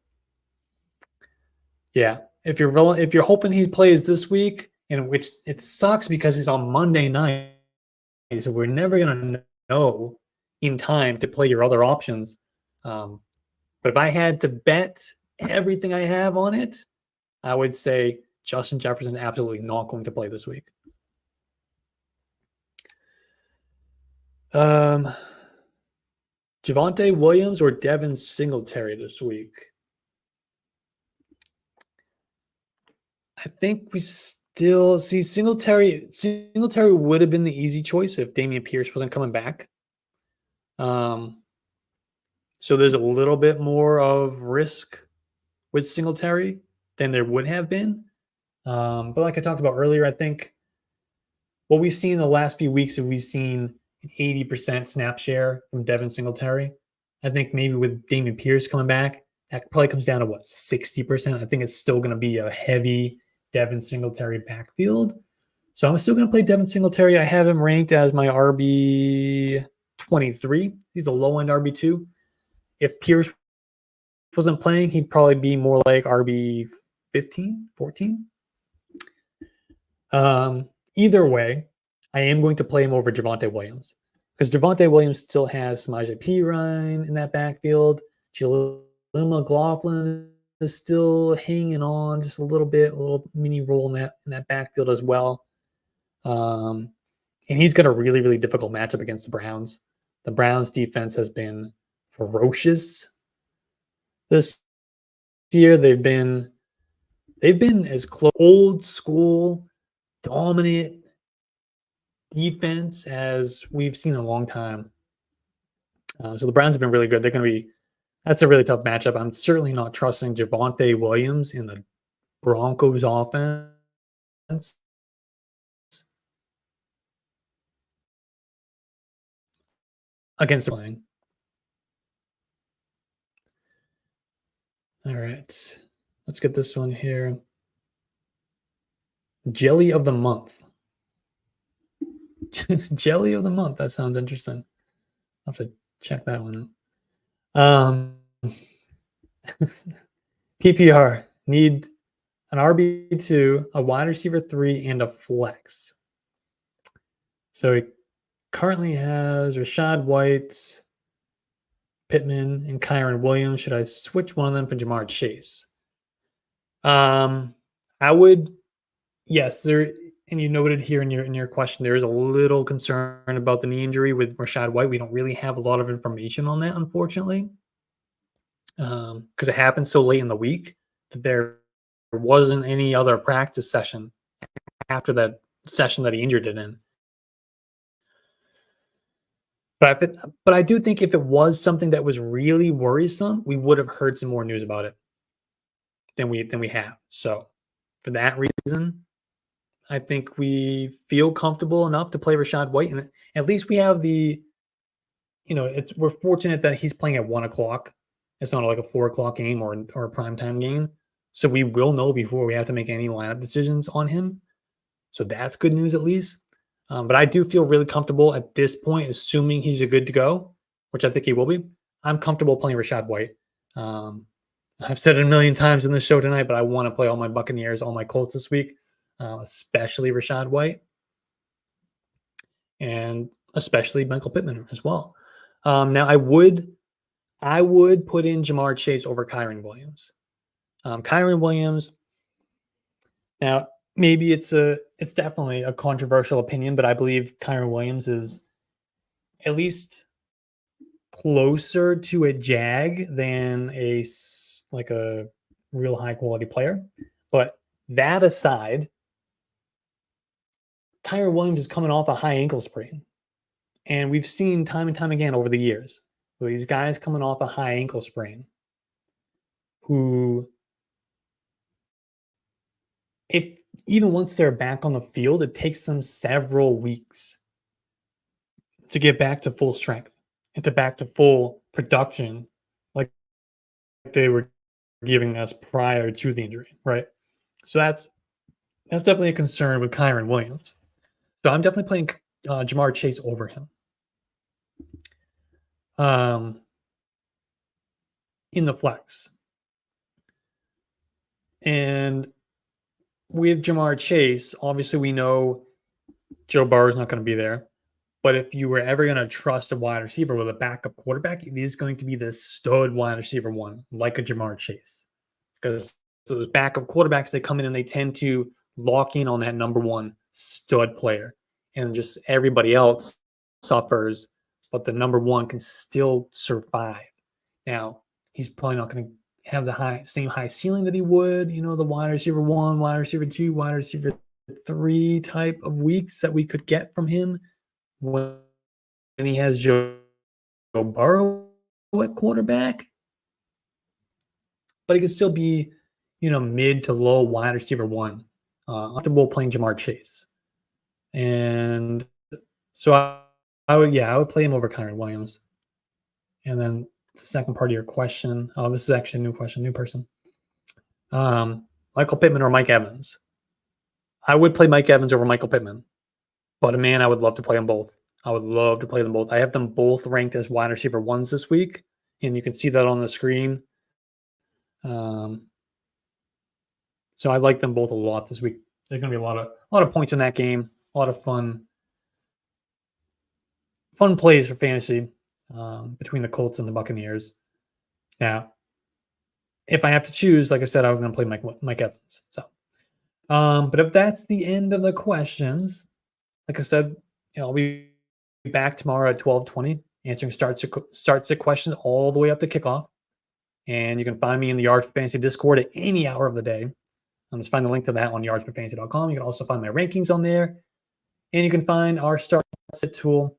yeah, if you're hoping he plays this week, in which it sucks because he's on Monday night, so we're never going to know in time to play your other options. But if I had to bet everything I have on it, I would say Justin Jefferson absolutely not going to play this week. Javonte Williams or Devin Singletary this week? I think we still see Singletary. Singletary would have been the easy choice if Dameon Pierce wasn't coming back. So there's a little bit more of risk with Singletary than there would have been. But like I talked about earlier, I think what we've seen in the last few weeks is we've seen an 80% snap share from Devin Singletary. I think maybe with Dameon Pierce coming back, that probably comes down to 60%. I think it's still going to be a heavy Devin Singletary backfield. So I'm still going to play Devin Singletary. I have him ranked as my RB23. He's a low-end RB2. If Pierce wasn't playing, he'd probably be more like RB15, 14. Either way, I am going to play him over Javonte Williams because Javonte Williams still has Samaje Perine in that backfield. Jaleel McLaughlin is still hanging on just a little bit, a little mini role in that backfield as well. And he's got a really, really difficult matchup against the Browns. The Browns defense has been ferocious this year. They've been as close, old school, dominant defense as we've seen in a long time. So the Browns have been really good. They're going to be That's a really tough matchup. I'm certainly not trusting Javonte Williams in the Broncos offense against the playing. All right. Let's get this one here. Jelly of the month. Jelly of the month. That sounds interesting. I'll have to check that one out. PPR. Need an RB2, a wide receiver 3, and a flex. So he currently has Rachaad White, Pittman, and Kyron Williams. Should I switch one of them for Jamar Chase? I would, yes, there, and you noted here in your question, there is a little concern about the knee injury with Rachaad White. We don't really have a lot of information on that, unfortunately, because it happened so late in the week that there wasn't any other practice session after that session that he injured it in. But I do think if it was something that was really worrisome, we would have heard some more news about it than we have. So for that reason, I think we feel comfortable enough to play Rachaad White, and at least we have the, we're fortunate that he's playing at 1:00. It's not like a 4:00 game or a primetime game, so we will know before we have to make any lineup decisions on him. So that's good news at least. But I do feel really comfortable at this point, assuming he's a good to go, which I think he will be. I'm comfortable playing Rachaad White. I've said it a million times in the show tonight, but I want to play all my Buccaneers, all my Colts this week, especially Rachaad White, and especially Michael Pittman as well. Now, I would put in Jamar Chase over Kyron Williams. Kyron Williams. Now, maybe it's definitely a controversial opinion, but I believe Kyron Williams is at least closer to a Jag than a real high quality player. But that aside, Kyron Williams is coming off a high ankle sprain. And we've seen time and time again over the years, these guys coming off a high ankle sprain who, even once they're back on the field, it takes them several weeks to get back to full strength and to back to full production like they were giving us prior to the injury, right? So that's definitely a concern with Kyron Williams. So I'm definitely playing Jamar Chase over him. In the flex. And with Jamar Chase, obviously we know Joe Burrow is not going to be there. But if you were ever going to trust a wide receiver with a backup quarterback, it is going to be the stud wide receiver one, like a Jamar Chase. Because those backup quarterbacks, they come in and they tend to lock in on that number one stud player. And just everybody else suffers, but the number one can still survive. Now, he's probably not going to have the same high ceiling that he would, the wide receiver 1, wide receiver 2, wide receiver 3 type of weeks that we could get from him when he has Joe Burrow at quarterback. But he could still be, mid to low wide receiver 1. Comfortable playing Jamar Chase. And so I would play him over Kyron Williams. And then the second part of your question. Oh, this is actually a new question, new person. Michael Pittman or Mike Evans? I would play Mike Evans over Michael Pittman. But man, I would love to play them both. I would love to play them both. I have them both ranked as wide receiver 1s this week. And you can see that on the screen. So I like them both a lot this week. There's going to be a lot of points in that game. A lot of fun plays for fantasy between the Colts and the Buccaneers. Now, if I have to choose, like I said, I'm going to play Mike Evans. So, but if that's the end of the questions, like I said, I'll be back tomorrow at 12:20, answering start-sit questions all the way up to kickoff. And you can find me in the Yards Per Fantasy Discord at any hour of the day. Just find the link to that on yardsperfantasy.com. You can also find my rankings on there. And you can find our start-sit tool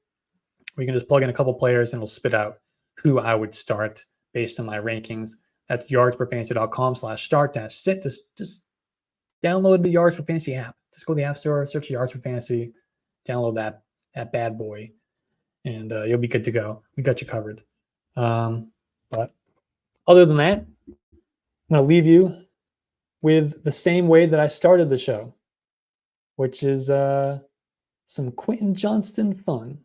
where you can just plug in a couple players and it'll spit out who I would start based on my rankings. That's yardsperfantasy.com/start-sit. Just download the Yards Per Fantasy app. Just go to the App Store, search Yards Per Fantasy, download that bad boy, and you'll be good to go. We got you covered. But other than that, I'm going to leave you with the same way that I started the show, which is some Quinton Johnson fun.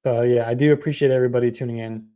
But yeah, I do appreciate everybody tuning in.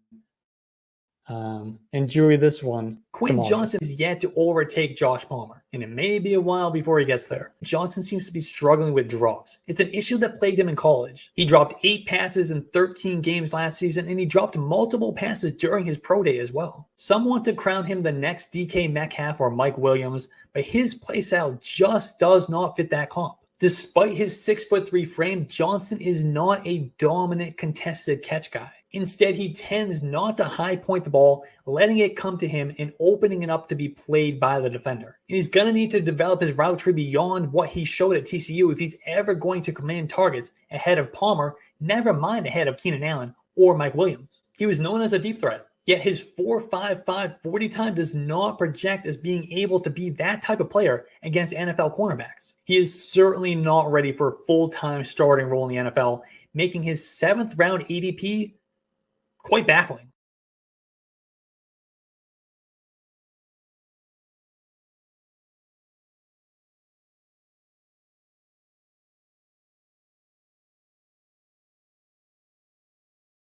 Enjoy this one. Quinn Johnson is yet to overtake Josh Palmer, and it may be a while before he gets there. Johnson seems to be struggling with drops. It's an issue that plagued him in college. He dropped 8 passes in 13 games last season, and he dropped multiple passes during his pro day as well. Some want to crown him the next DK Metcalf or Mike Williams, but his playstyle just does not fit that comp. Despite his 6'3" frame, Johnson is not a dominant contested catch guy. Instead, he tends not to high point the ball, letting it come to him and opening it up to be played by the defender. And he's going to need to develop his route tree beyond what he showed at TCU if he's ever going to command targets ahead of Palmer, never mind ahead of Keenan Allen or Mike Williams. He was known as a deep threat, yet his 4.55 40 time does not project as being able to be that type of player against NFL cornerbacks. He is certainly not ready for a full-time starting role in the NFL, making his 7th round ADP quite baffling.